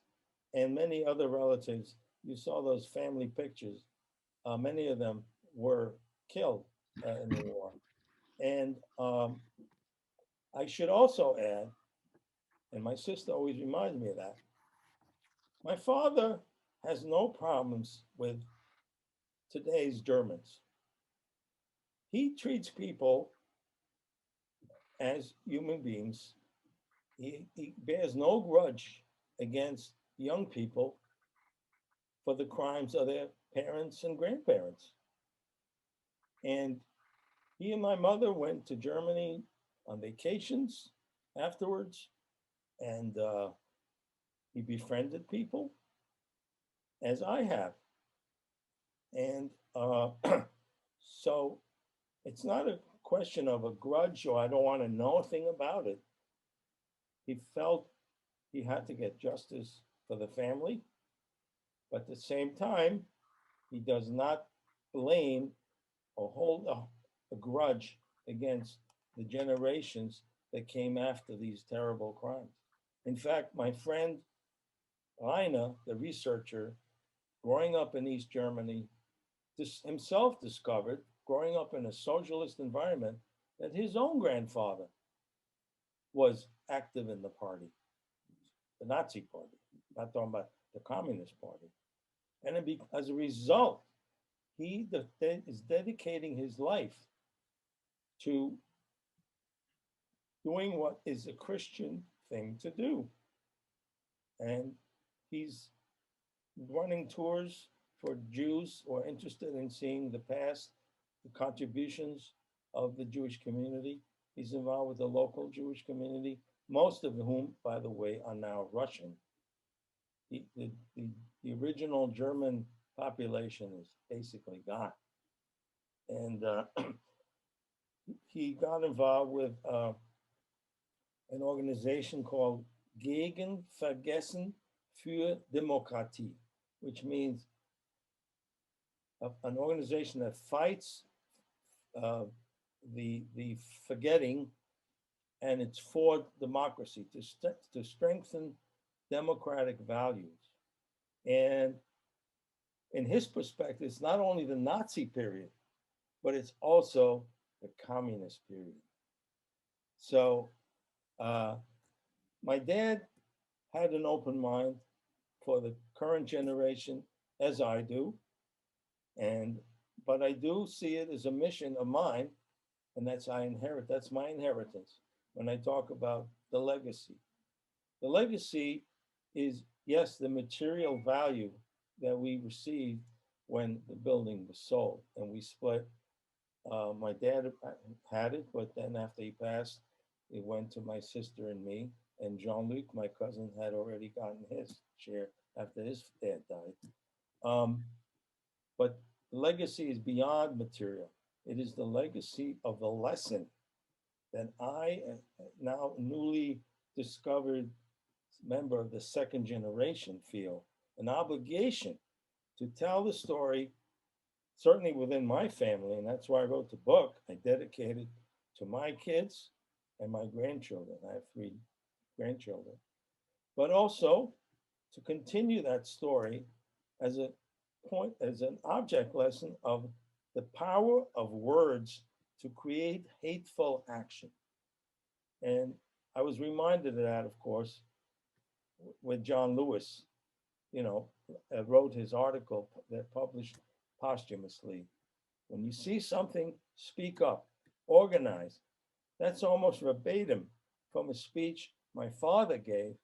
and many other relatives. You saw those family pictures. Many of them were killed in the war. And I should also add, and my sister always reminds me of that, my father has no problems with today's Germans. He treats people as human beings. He bears no grudge against young people for the crimes of their parents and grandparents. And he and my mother went to Germany on vacations afterwards, and he befriended people, as I have. And so it's not a question of a grudge or I don't want to know a thing about it. He felt he had to get justice for the family, but at the same time, he does not blame or hold a grudge against the generations that came after these terrible crimes. In fact, my friend Rainer, the researcher, growing up in East Germany, himself discovered, growing up in a socialist environment, that his own grandfather was active in the party, the Nazi party, not talking about the Communist Party. And as a result, he is dedicating his life to doing what is a Christian thing to do. And he's running tours for Jews who are interested in seeing the past, the contributions of the Jewish community. He's involved with the local Jewish community, most of whom, by the way, are now Russian. The original German population is basically gone. And he got involved with an organization called Gegen Vergessen für Demokratie, which means an organization that fights the forgetting, and it's for democracy, to strengthen democratic values. And in his perspective, it's not only the Nazi period, but it's also the communist period. So my dad had an open mind for the current generation, as I do, but I do see it as a mission of mine, and that's my inheritance. When I talk about the legacy is, yes, the material value that we received when the building was sold and we split. My dad had it, but then after he passed, it went to my sister and me. And Jean-Luc, my cousin, had already gotten his share after his dad died. But legacy is beyond material. It is the legacy of the lesson that I, now newly discovered member of the second generation, feel an obligation to tell the story, certainly within my family. And that's why I wrote the book. I dedicated to my kids and my grandchildren. I have 3 grandchildren, but also to continue that story as a point, as an object lesson of the power of words to create hateful action. And I was reminded of that, of course, with John Lewis, wrote his article that published posthumously. When you see something, speak up, organize. That's almost verbatim from a speech my father gave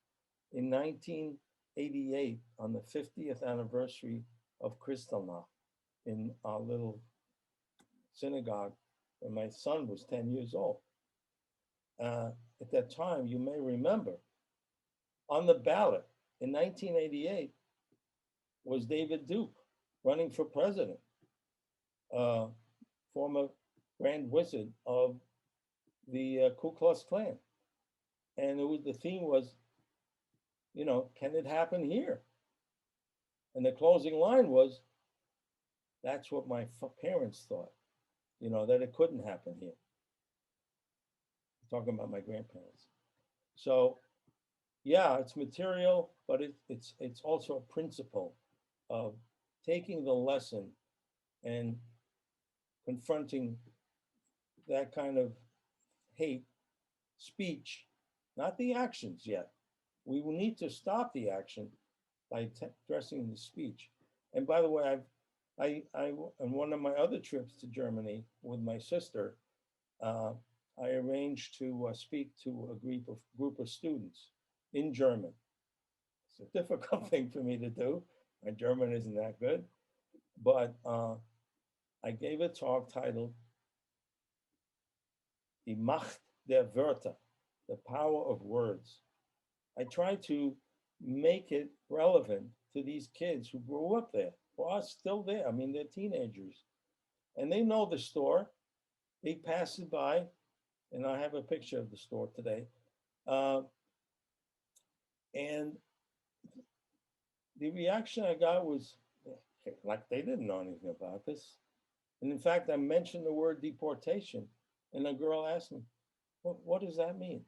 in 1988 on the 50th anniversary of Kristallnacht in our little synagogue when my son was 10 years old. At that time, you may remember, on the ballot in 1988 was David Duke running for president, former Grand Wizard of the Ku Klux Klan. And the theme was, can it happen here? And the closing line was, that's what my parents thought, that it couldn't happen here. I'm talking about my grandparents. So, yeah, it's material, but it's also a principle of taking the lesson and confronting that kind of hate speech, not the actions yet. We will need to stop the action by addressing the speech. And by the way, I on one of my other trips to Germany with my sister, I arranged to speak to a group of students in German. It's a difficult thing for me to do. My German isn't that good, but I gave a talk titled Die Macht der Wörter, the power of words. I tried to make it relevant to these kids who grew up there, who are still there. I mean, they're teenagers, and they know the store. They pass it by, and I have a picture of the store today. And the reaction I got was like they didn't know anything about this. And in fact, I mentioned the word deportation, and a girl asked me, what does that mean?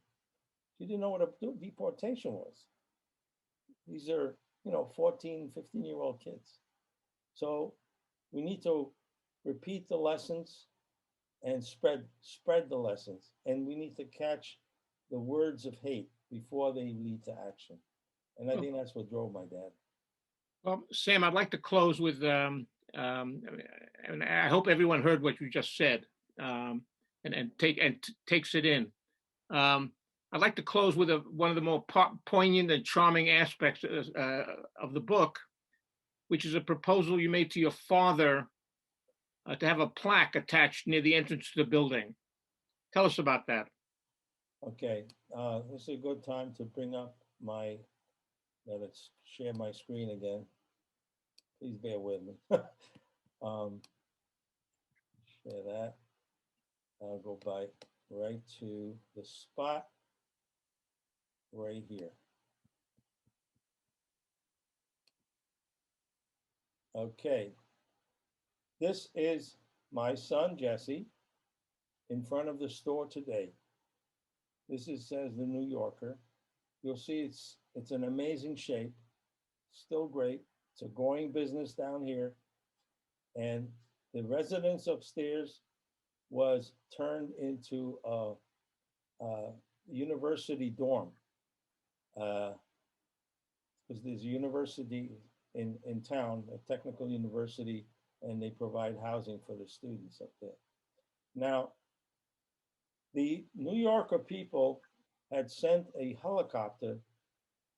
She didn't know what a deportation was. These are, 14, 15-year-old kids. So we need to repeat the lessons and spread the lessons. And we need to catch the words of hate before they lead to action. And I think that's what drove my dad. Well, Sam, I'd like to close with, and I hope everyone heard what you just said, and takes it in. I'd like to close with one of the more poignant and charming aspects of the book, which is a proposal you made to your father to have a plaque attached near the entrance to the building. Tell us about that. Okay, this is a good time to bring up let's share my screen again. Please bear with me. Share that. I'll go right to the spot right here. Okay. This is my son, Jesse, in front of the store today. This says the New Yorker. You'll see it's an amazing shape, still great. It's a going business down here. And the residence upstairs was turned into a university dorm. Because there's a university in town, a technical university, and they provide housing for the students up there. Now, the New Yorker people had sent a helicopter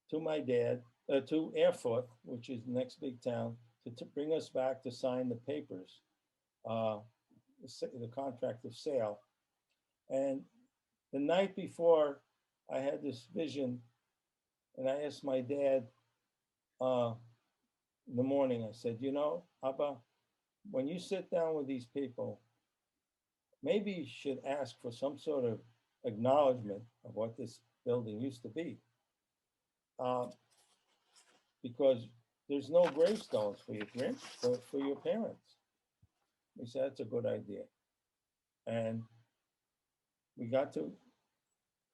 to my dad, to Erfurt, which is the next big town, to bring us back to sign the papers, the contract of sale. And the night before, I had this vision, and I asked my dad in the morning, I said, Abba, when you sit down with these people, maybe you should ask for some sort of acknowledgement of what this building used to be. Because there's no gravestones for for your parents. We said that's a good idea. And we got to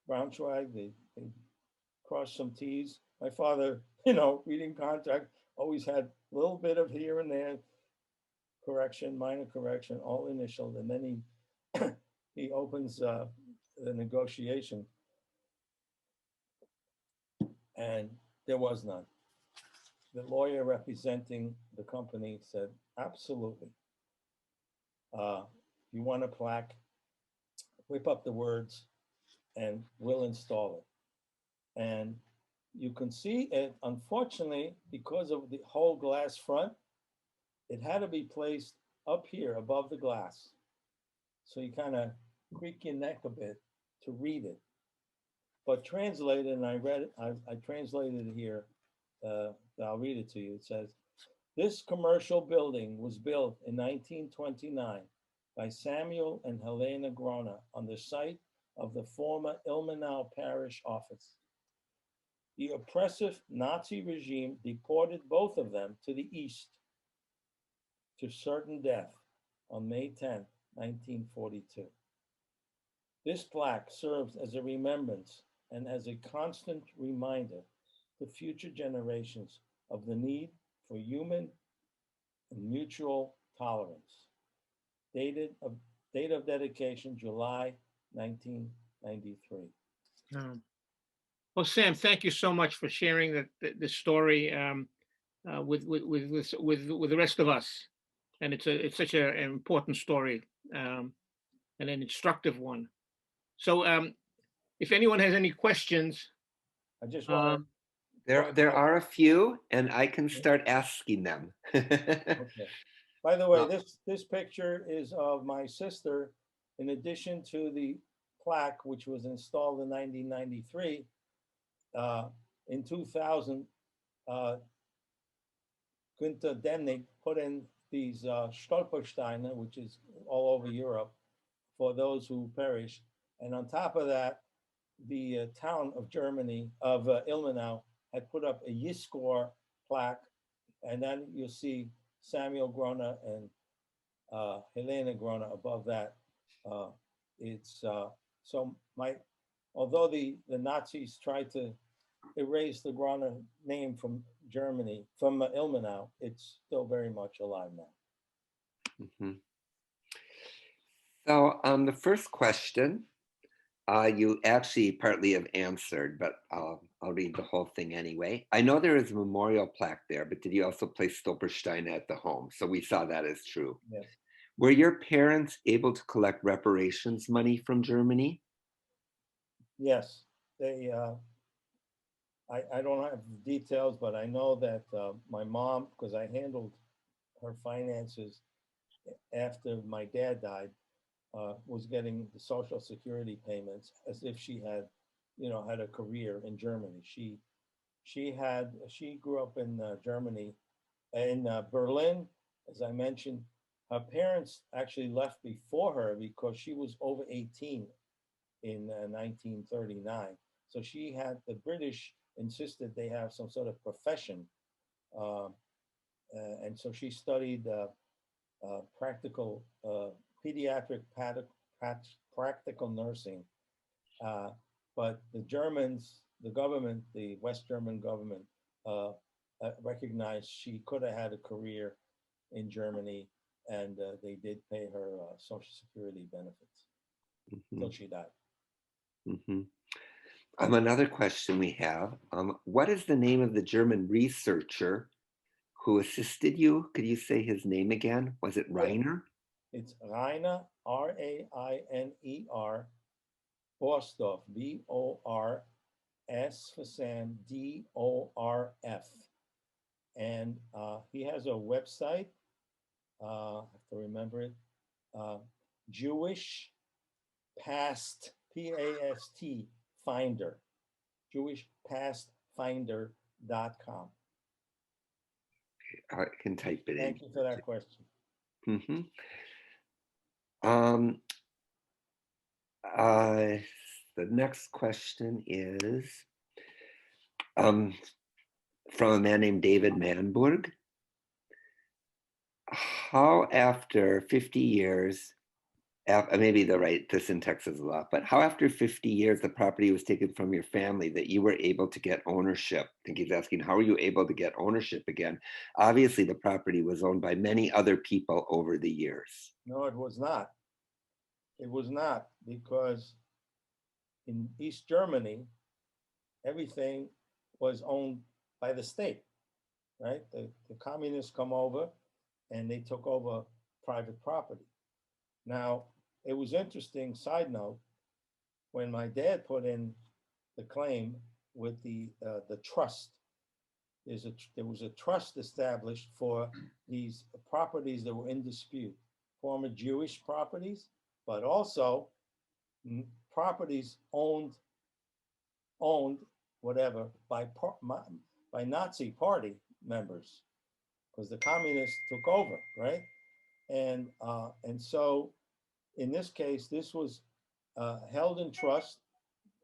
Braunschweig, they crossed some T's. My father, reading contract, always had a little bit of here and there, correction, minor correction, all initialed, and then he opens the negotiation, and there was none. The lawyer representing the company said, absolutely. If you want a plaque, whip up the words and we'll install it. And you can see it, unfortunately, because of the whole glass front, it had to be placed up here above the glass. So you kind of creak your neck a bit to read it. But translated, and I read it, I translated it here. I'll read it to you. It says, this commercial building was built in 1929 by Samuel and Helene Gronner on the site of the former Ilmenau parish office. The oppressive Nazi regime deported both of them to the east to certain death on May 10, 1942. This plaque serves as a remembrance and as a constant reminder to future generations of the need for human and mutual tolerance. Date of dedication, July 1993. Well, Sam, thank you so much for sharing the story with the rest of us, and it's such an important story and an instructive one. So, if anyone has any questions, I just want there are a few, and I can start asking them. Okay. By the way, this picture is of my sister. In addition to the plaque, which was installed in 1993, in 2000, Günther Demnig put in these Stolpersteine, which is all over Europe, for those who perished. And on top of that, the town of Germany, of Ilmenau, had put up a Yiskor plaque. And then you'll see Samuel Gronner and Helene Gronner above that. Although the Nazis tried to erase the Gronner name from Germany, from Ilmenau, it's still very much alive now. Mm-hmm. So the first question, you actually partly have answered, but I'll read the whole thing anyway. I know there is a memorial plaque there, but did you also place Stolpersteine at the home? So we saw that as true. Yes. Were your parents able to collect reparations money from Germany? Yes, they. I don't have the details, but I know that my mom, because I handled her finances after my dad died, was getting the Social Security payments as if she had, had a career in Germany. She grew up in Germany, in Berlin, as I mentioned. Her parents actually left before her because she was over 18 in 1939. So the British insisted they have some sort of profession. And so she studied pediatric practical nursing. But the Germans, the West German government, recognized she could have had a career in Germany, and they did pay her Social Security benefits until she died. Mm-hmm. Another question we have, what is the name of the German researcher who assisted you? Could you say his name again? Was it Reiner? It's Rainer, Rainer, Borsdorf, B-O-R-S for Sam, D-O-R-F. And he has a website, I have to remember it, Jewish Past, P-A-S-T, Finder, jewishpastfinder.com. I can type it in. Thank you for that question. Mhm. Um, uh, the next question is um, from a man named David Manburg. How after 50 years, maybe the syntax is a lot, but how after 50 years the property was taken from your family that you were able to get ownership? I think he's asking, how were you able to get ownership again? Obviously, the property was owned by many other people over the years. No, it was not. It was not, because in East Germany, everything was owned by the state, right? The communists come over and they took over private property. Now, it was interesting, side note, when my dad put in the claim with the trust, there was a trust established for these properties that were in dispute, former Jewish properties, but also properties owned whatever by Nazi party members, because the communists took over, right? And so in this case, this was held in trust,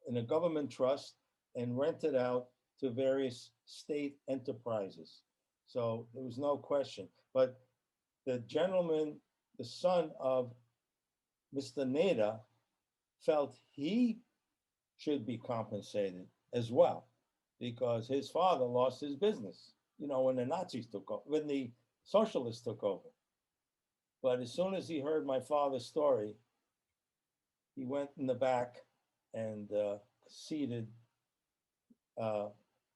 in a government trust, and rented out to various state enterprises. So there was no question. But the gentleman, the son of Mr. Neda, felt he should be compensated as well, because his father lost his business, when the Nazis took over, when the socialists took over. But as soon as he heard my father's story, he went in the back and ceded.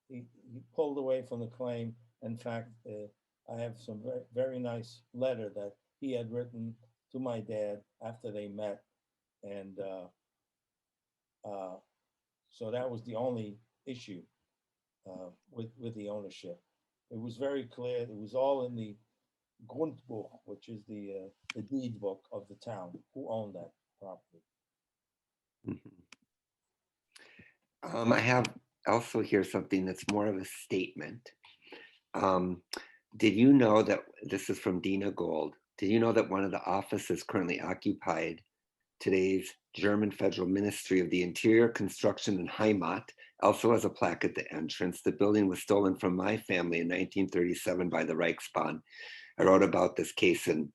He pulled away from the claim. In fact, I have some very, very nice letter that he had written to my dad after they met, and so that was the only issue with the ownership. It was very clear. It was all in the Grundbuch, which is the deed book of the town, who owned that property. I have also here something that's more of a statement. Did you know that, this is from Dina Gold, did you know that one of the offices currently occupied today's German Federal Ministry of the Interior, Construction and Heimat also has a plaque at the entrance? The building was stolen from my family in 1937 by the Reichsbahn. I wrote about this case in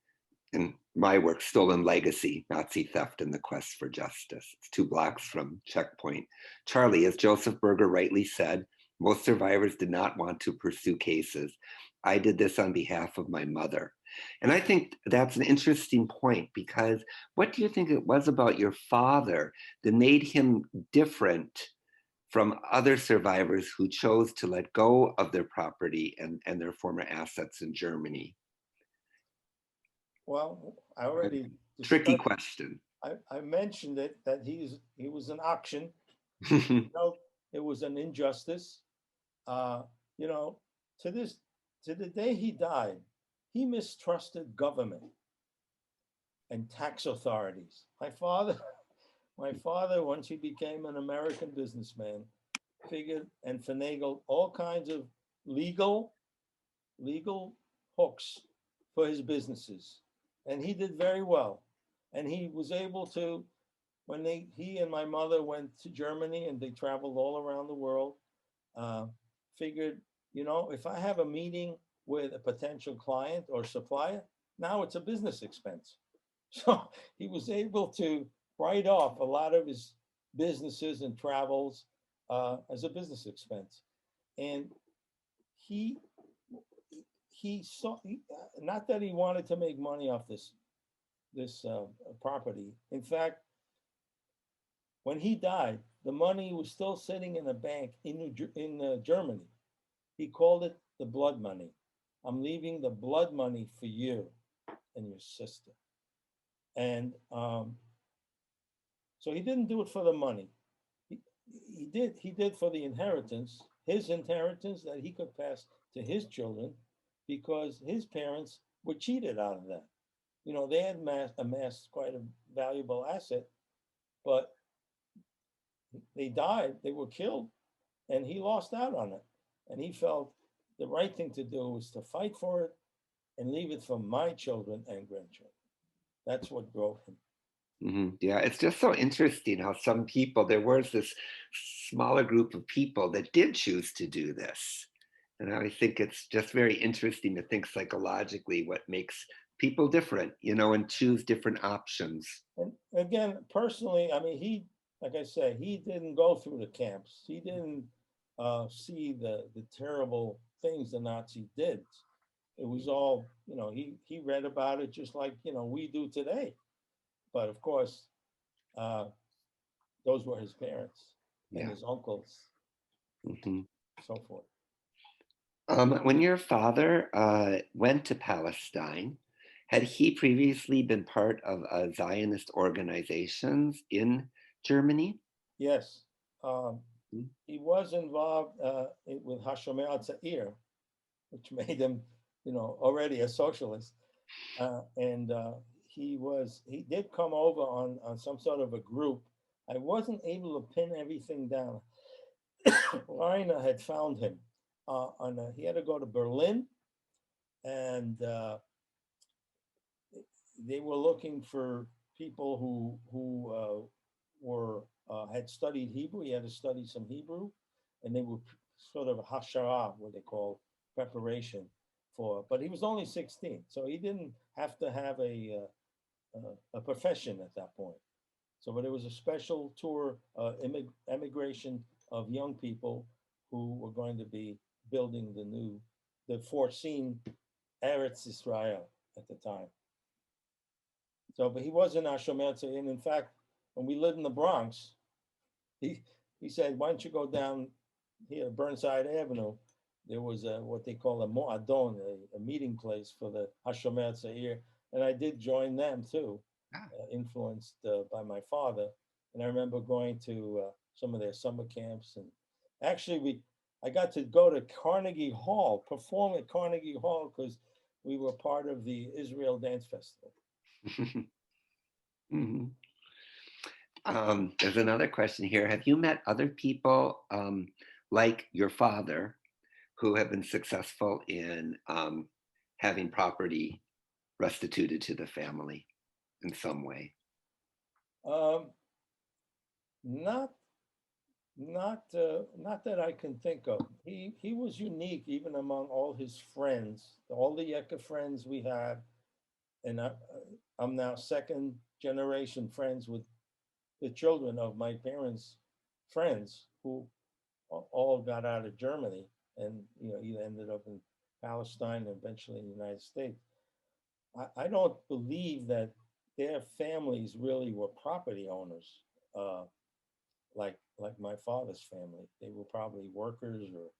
my work, Stolen Legacy, Nazi Theft and the Quest for Justice. It's 2 blocks from Checkpoint Charlie. As Joseph Berger rightly said, most survivors did not want to pursue cases. I did this on behalf of my mother. And I think that's an interesting point, because what do you think it was about your father that made him different from other survivors who chose to let go of their property and their former assets in Germany? Well, I already Tricky discussed, question. I mentioned it, that he was an auction. It was an injustice. You know, to the day he died, he mistrusted government and tax authorities. My father, once he became an American businessman, figured and finagled all kinds of legal hooks for his businesses, and he did very well. And he was able to, when he and my mother went to Germany and they traveled all around the world, figured, if I have a meeting with a potential client or supplier, now it's a business expense. So he was able to write off a lot of his businesses and travels as a business expense. And he saw, not that he wanted to make money off this property. In fact, when he died, the money was still sitting in a bank in Germany. He called it the blood money. I'm leaving the blood money for you and your sister. And so he didn't do it for the money. He did for the inheritance, his inheritance that he could pass to his children, because his parents were cheated out of that. They had amassed quite a valuable asset, but they died, they were killed, and he lost out on it. And he felt the right thing to do was to fight for it and leave it for my children and grandchildren. That's what drove him. Yeah, it's just so interesting how some people, there was this smaller group of people that did choose to do this. And I think it's just very interesting to think psychologically what makes people different, and choose different options. And again, personally, I mean, like I said, he didn't go through the camps. He didn't see the terrible things the Nazi did. It was all, he read about it just like, we do today. But of course, those were his parents and Yeah. his uncles, Mhm. so forth. When your father went to Palestine, had he previously been part of Zionist organizations in Germany? Yes, Mhm. he was involved with Hashomer Tzair, which made him, already a socialist. And he did come over on some sort of a group. I wasn't able to pin everything down. Lina had found him he had to go to Berlin, and they were looking for people who were had studied Hebrew. He had to study some Hebrew, and they were sort of hashara, what they call preparation for. But he was only 16, so he didn't have to have a profession at that point. So, but it was a special tour, emigration of young people who were going to be building the foreseen Eretz Israel at the time. So, but he was in Ashomer, and in fact, when we lived in the Bronx, he said, "Why don't you go down here, Burnside Avenue? There was what they call a moadon, a meeting place for the Hashomer Tzair, and I did join them too, influenced by my father. And I remember going to some of their summer camps, and actually, I got to go to Carnegie Hall, perform at Carnegie Hall because we were part of the Israel Dance Festival." Mhm. There's another question here. Have you met other people like your father who have been successful in having property restituted to the family in some way? Um, not not that I can think of. He was unique even among all his friends, all the Yekka friends we had, and I'm now second generation friends with the children of my parents' friends who all got out of Germany and either ended up in Palestine and eventually in the United States. I don't believe that their families really were property owners. Like my father's family. They were probably workers or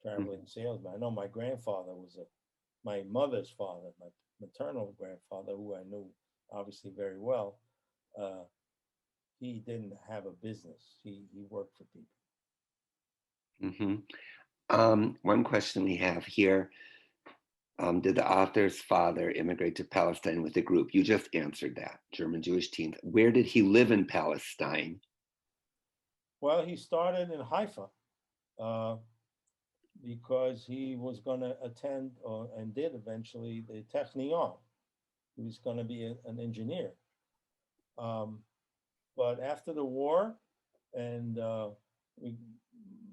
traveling salesmen. I know my grandfather was my mother's father, my maternal grandfather, who I knew obviously very well. He didn't have a business. He worked for people. One question we have here. Did the author's father immigrate to Palestine with a group? You just answered that, German Jewish teens. Where did he live in Palestine? Well, he started in Haifa because he was going to attend and did eventually the Technion. He was going to be an engineer. But after the war, and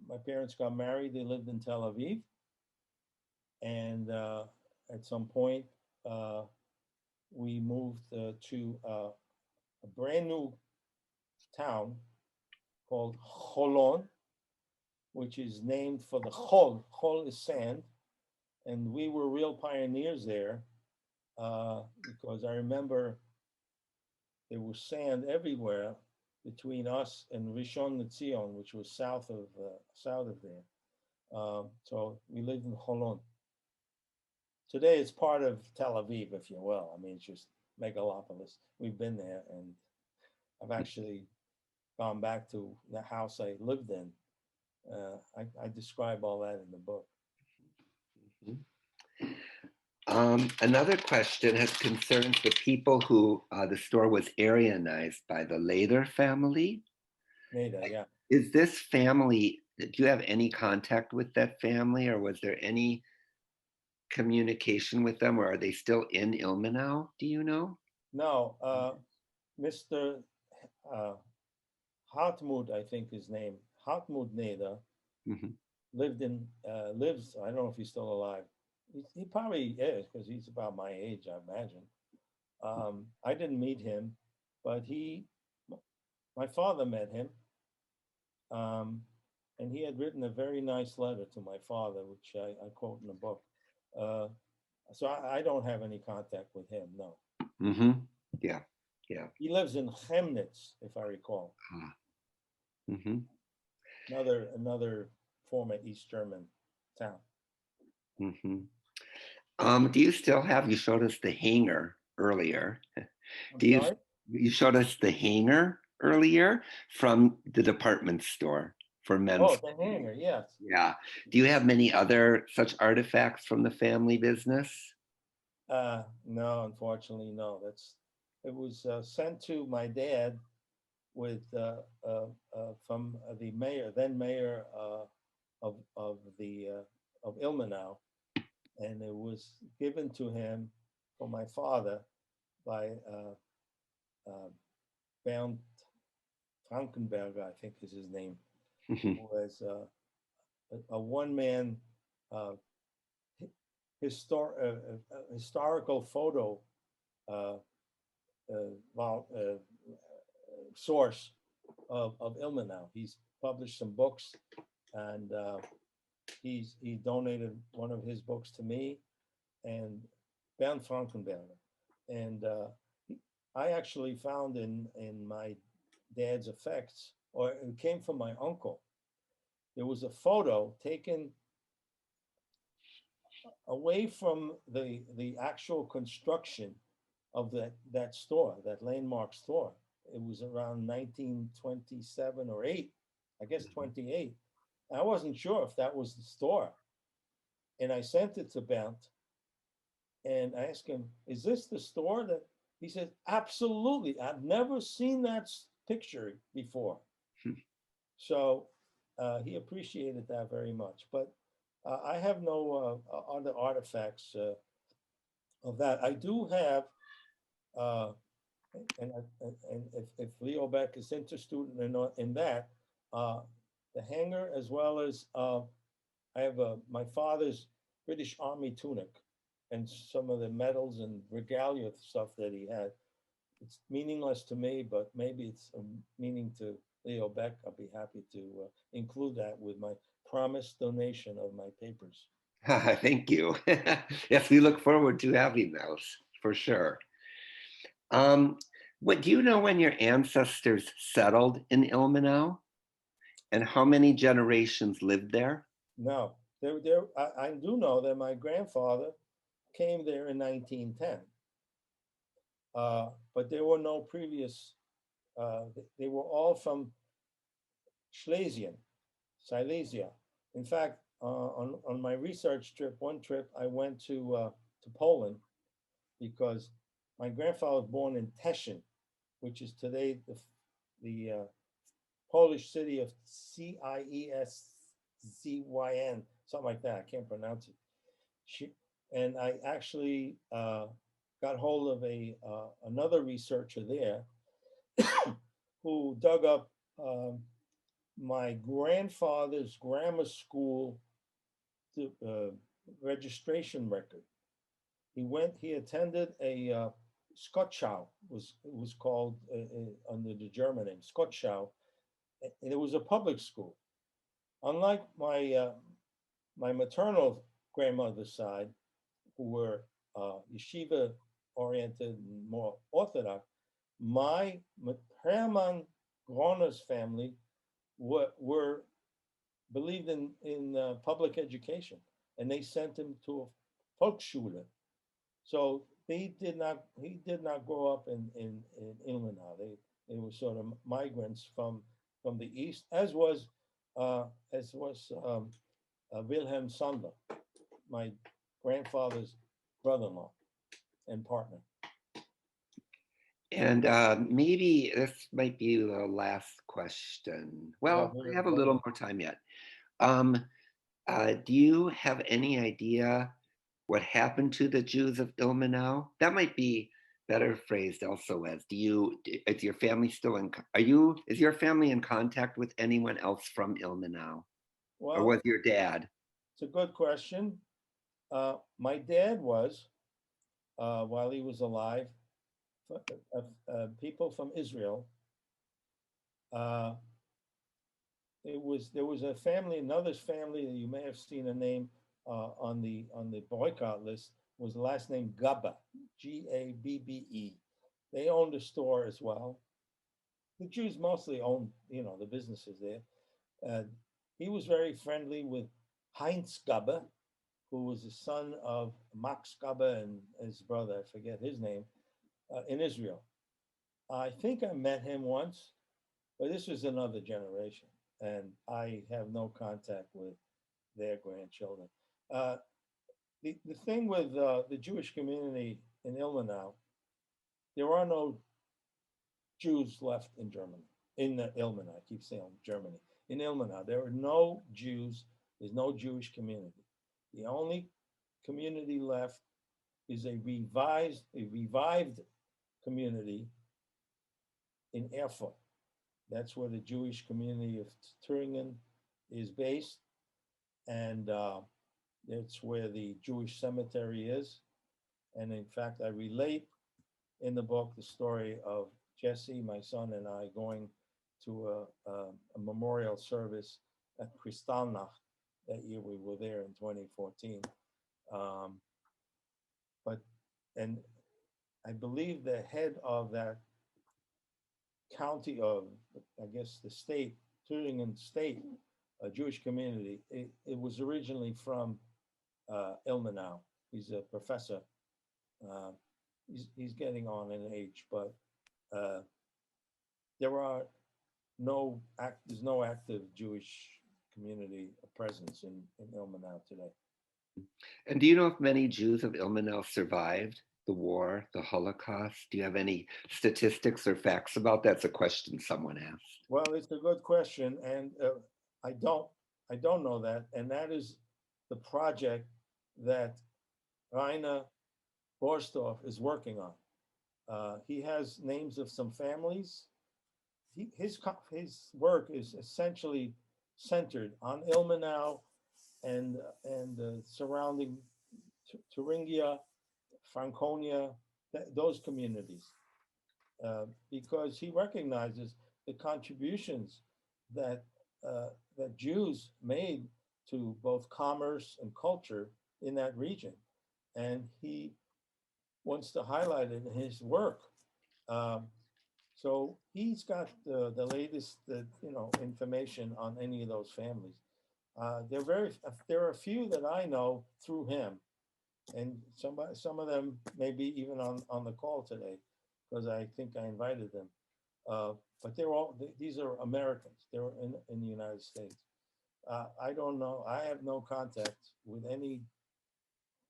my parents got married, they lived in Tel Aviv. And at some point, we moved to a brand new town called Holon, which is named for the Chol. Chol is sand. And we were real pioneers there because I remember there was sand everywhere between us and Rishon LeZion, which was south of there. So we lived in Holon. Today it's part of Tel Aviv, if you will. I mean, it's just megalopolis. We've been there, and I've actually gone back to the house I lived in. I describe all that in the book. Another question has concerns the people who the store was Aryanized by the Later family. Neda, yeah. Is this family, do you have any contact with that family, or was there any communication with them, or are they still in Ilmenau? Do you know? No, Mr. Hartmut, I think his name, Hartmut Neder, Mhm. lives, I don't know if he's still alive. He probably is, because he's about my age, I imagine. I didn't meet him, but my father met him. And he had written a very nice letter to my father, which I quote in the book. So I don't have any contact with him, no. Yeah, yeah. He lives in Chemnitz, if I recall, Mm-hmm. another former East German town. Mm-hmm. Do you still have, you showed us the hanger earlier. I'm Do you, sorry? you showed us the hanger earlier from the department store for men's. Oh, the hanger, yes. Yeah. Do you have many other such artifacts from the family business? No, unfortunately, no. It was sent to my dad with from the mayor, then mayor of Ilmenau, and it was given to him for my father by Bernd Frankenberger, I think is his name, Mhm. who was a one-man uh, historical photo uh, source of Ilmenau. He's published some books, and he donated one of his books to me and Bernd Frankenberger. And I actually found in my dad's effects, or it came from my uncle. There was a photo taken away from the actual construction of that store, that landmark store. It was around 1927 or 8, I guess 28. I wasn't sure if that was the store. And I sent it to Bent and I asked him, is this the store that he said, absolutely. I've never seen that picture before. So he appreciated that very much. But I have no other artifacts of that. I do have, and if Leo Beck is interested in that, the hanger, as well as I have my father's British Army tunic and some of the medals and regalia stuff that he had. It's meaningless to me, but maybe it's a meaning to Leo Beck. I'll be happy to include that with my promised donation of my papers. Thank you. Yes, we look forward to having those for sure. What do you know when your ancestors settled in Ilmenau, and how many generations lived there? No, I do know that my grandfather came there in 1910, but there were no previous. They were all from Silesia. In fact, on my research trip, one trip I went to Poland because my grandfather was born in Teschin, which is today the Polish city of Cieszyn, something like that. I can't pronounce it. And I actually got hold of another researcher there who dug up my grandfather's grammar school registration record. He attended a Schotschau, it was called under the German name, Schotschau, and it was a public school. Unlike my maternal grandmother's side, who were yeshiva oriented and more orthodox, my Hermann Gronner's family were believed in public education, and they sent him to a Volksschule. So he did not grow up in Ilmenau. They were sort of migrants from the east, as was Wilhelm Sander, my grandfather's brother-in-law and partner. And maybe this might be the last question. Well, we have a little more time yet. Do you have any idea what happened to the Jews of Ilmenau? That might be better phrased also as, is your family still is your family in contact with anyone else from Ilmenau? Or Well, was your dad? it's a good question. My dad was, while he was alive, people from Israel. There was a family, another family that you may have seen a name on the boycott list, was the last name Gabbe, Gabbe. They owned a store as well. The Jews mostly owned, the businesses there. He was very friendly with Heinz Gabbe, who was the son of Max Gabbe and his brother, I forget his name, in Israel. I think I met him once, but this was another generation, and I have no contact with their grandchildren. The thing with the Jewish community in Ilmenau, there are no Jews left in Germany, in Ilmenau. I keep saying Germany. In Ilmenau, there are no Jews. There's no Jewish community. The only community left is a revived community in Erfurt. That's where the Jewish community of Thüringen is based, and it's where the Jewish cemetery is. And in fact, I relate in the book the story of Jesse, my son, and I going to a memorial service at Kristallnacht. That year we were there in 2014. And I believe the head of that county of, I guess, the state, Thüringen state, a Jewish community, it was originally from Ilmenau. He's a professor. He's getting on in age, but there's no active Jewish community presence in Ilmenau today. And do you know if many Jews of Ilmenau survived the war, the Holocaust? Do you have any statistics or facts about that? That's a question someone asked. Well, it's a good question, and I don't know that, and that is the project that Rainer Borstorff is working on. He has names of some families. His work is essentially centered on Ilmenau and surrounding Thuringia, Franconia, those communities, because he recognizes the contributions that Jews made to both commerce and culture in that region, and he wants to highlight it in his work. So he's got the latest, information on any of those families. There are a few that I know through him, and some of them maybe even on the call today, because I think I invited them. But these are Americans. They're in the United States. I don't know. I have no contact with any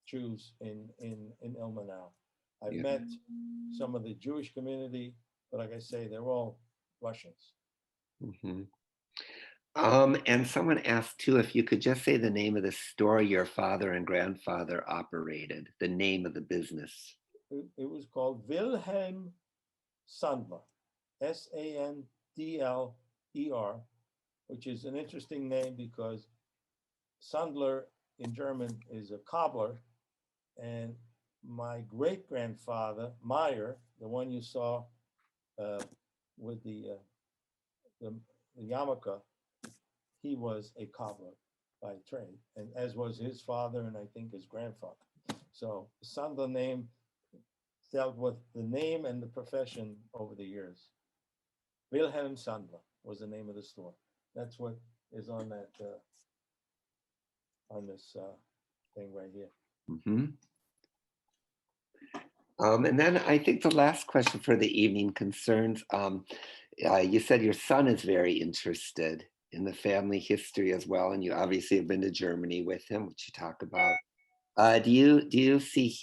Jews in Ilmenau. I've met some of the Jewish community, but like I say, they're all Russians. Mm-hmm. And someone asked too if you could just say the name of the store your father and grandfather operated, the name of the business. It was called Wilhelm Sandler, Sandler, which is an interesting name because Sandler in German is a cobbler, and my great-grandfather, Meyer, the one you saw with the yarmulke, he was a cobbler by trade, and as was his father and I think his grandfather. So the Sandler name dealt with the name and the profession over the years. Wilhelm Sandler was the name of the store. That's what is on that on this thing right here. Mm-hmm. And then I think the last question for the evening concerns, you said your son is very interested in the family history as well, and you obviously have been to Germany with him, which you talk about. Do you see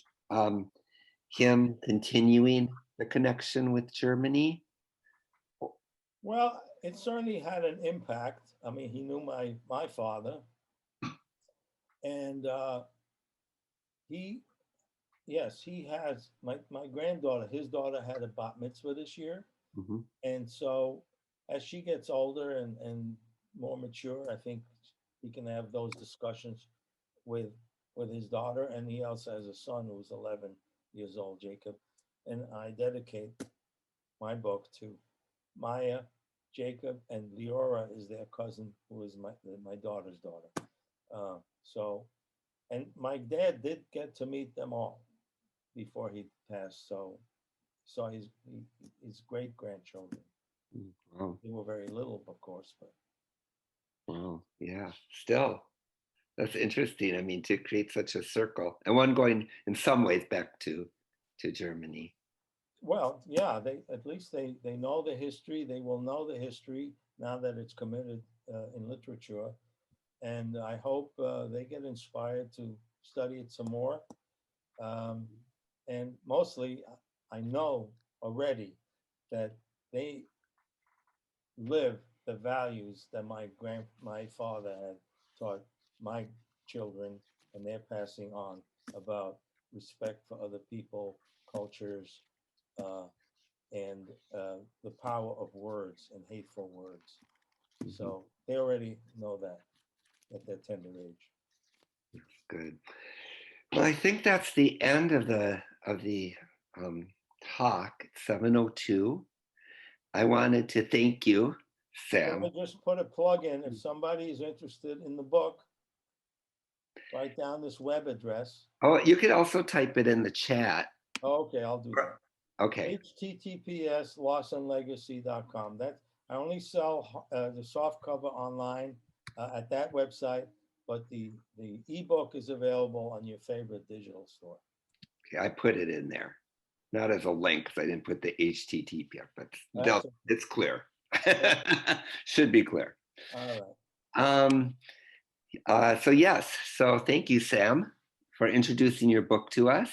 him continuing the connection with Germany? Well, it certainly had an impact. I mean, he knew my father, and yes, he has, my granddaughter, his daughter had a bat mitzvah this year. Mhm. And so as she gets older and more mature, I think he can have those discussions with his daughter. And he also has a son who's 11 years old, Jacob. And I dedicate my book to Maya, Jacob, and Leora is their cousin, who is my daughter's daughter. So, and my dad did get to meet them all before he passed. So saw his great grandchildren. Wow. They were very little, of course, but Wow. Yeah. Still, that's interesting. I mean, to create such a circle, and one going in some ways back to Germany. well, yeah, they at least they know the history. They will know the history now that it's committed in literature, and I hope they get inspired to study it some more. Um, and mostly, I know already that they live the values that my father had taught my children, and they're passing on about respect for other people, cultures, uh, and the power of words and hateful words. So they already know that at their tender age. Good. Well, I think that's the end of the talk. 7:02. I wanted to thank you, Let Sam. me just put a plug in. If somebody is interested in the book, write down this web address. Oh, you could also type it in the chat. Okay, I'll do that. Okay. https lossandlegacy.com. That I only sell the soft cover online at that website, but the ebook is available on your favorite digital store. Okay, I put it in there, not as a link because I didn't put the HTTP, but That's it's clear. Should be clear. all right. So yes, so thank you, Sam, for introducing your book to us.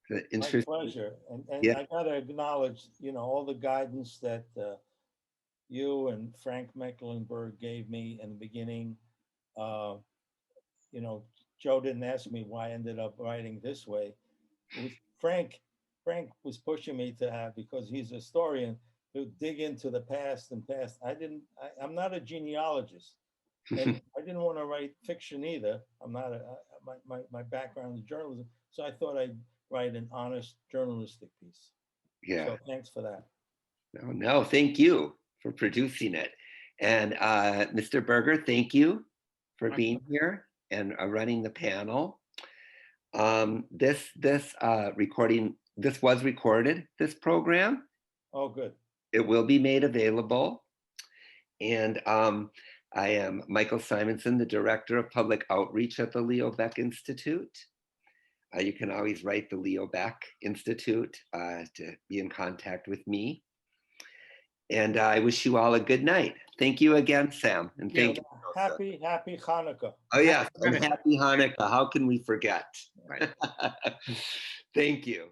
The My pleasure. And Yeah. I gotta acknowledge, all the guidance that you and Frank Mecklenburg gave me in the beginning. You know, Joe didn't ask me why I ended up writing this way. It was Frank. Frank was pushing me to have, because he's a historian, to dig into the past and past. I'm not a genealogist, and I didn't want to write fiction either. I'm not my background is journalism, so I thought I'd write an honest journalistic piece. Yeah. So thanks for that. No, thank you for producing it. And Mr. Berger, thank you for being here and running the panel. This recording, this was recorded, this program. Oh, good. It will be made available. And I am Michael Simonson, the Director of Public Outreach at the Leo Baeck Institute. You can always write the Leo Baeck Institute to be in contact with me. And I wish you all a good night. Thank you again, Sam. And thank you. Happy Hanukkah. Oh, yes. And happy Hanukkah. How can we forget? Right. Thank you.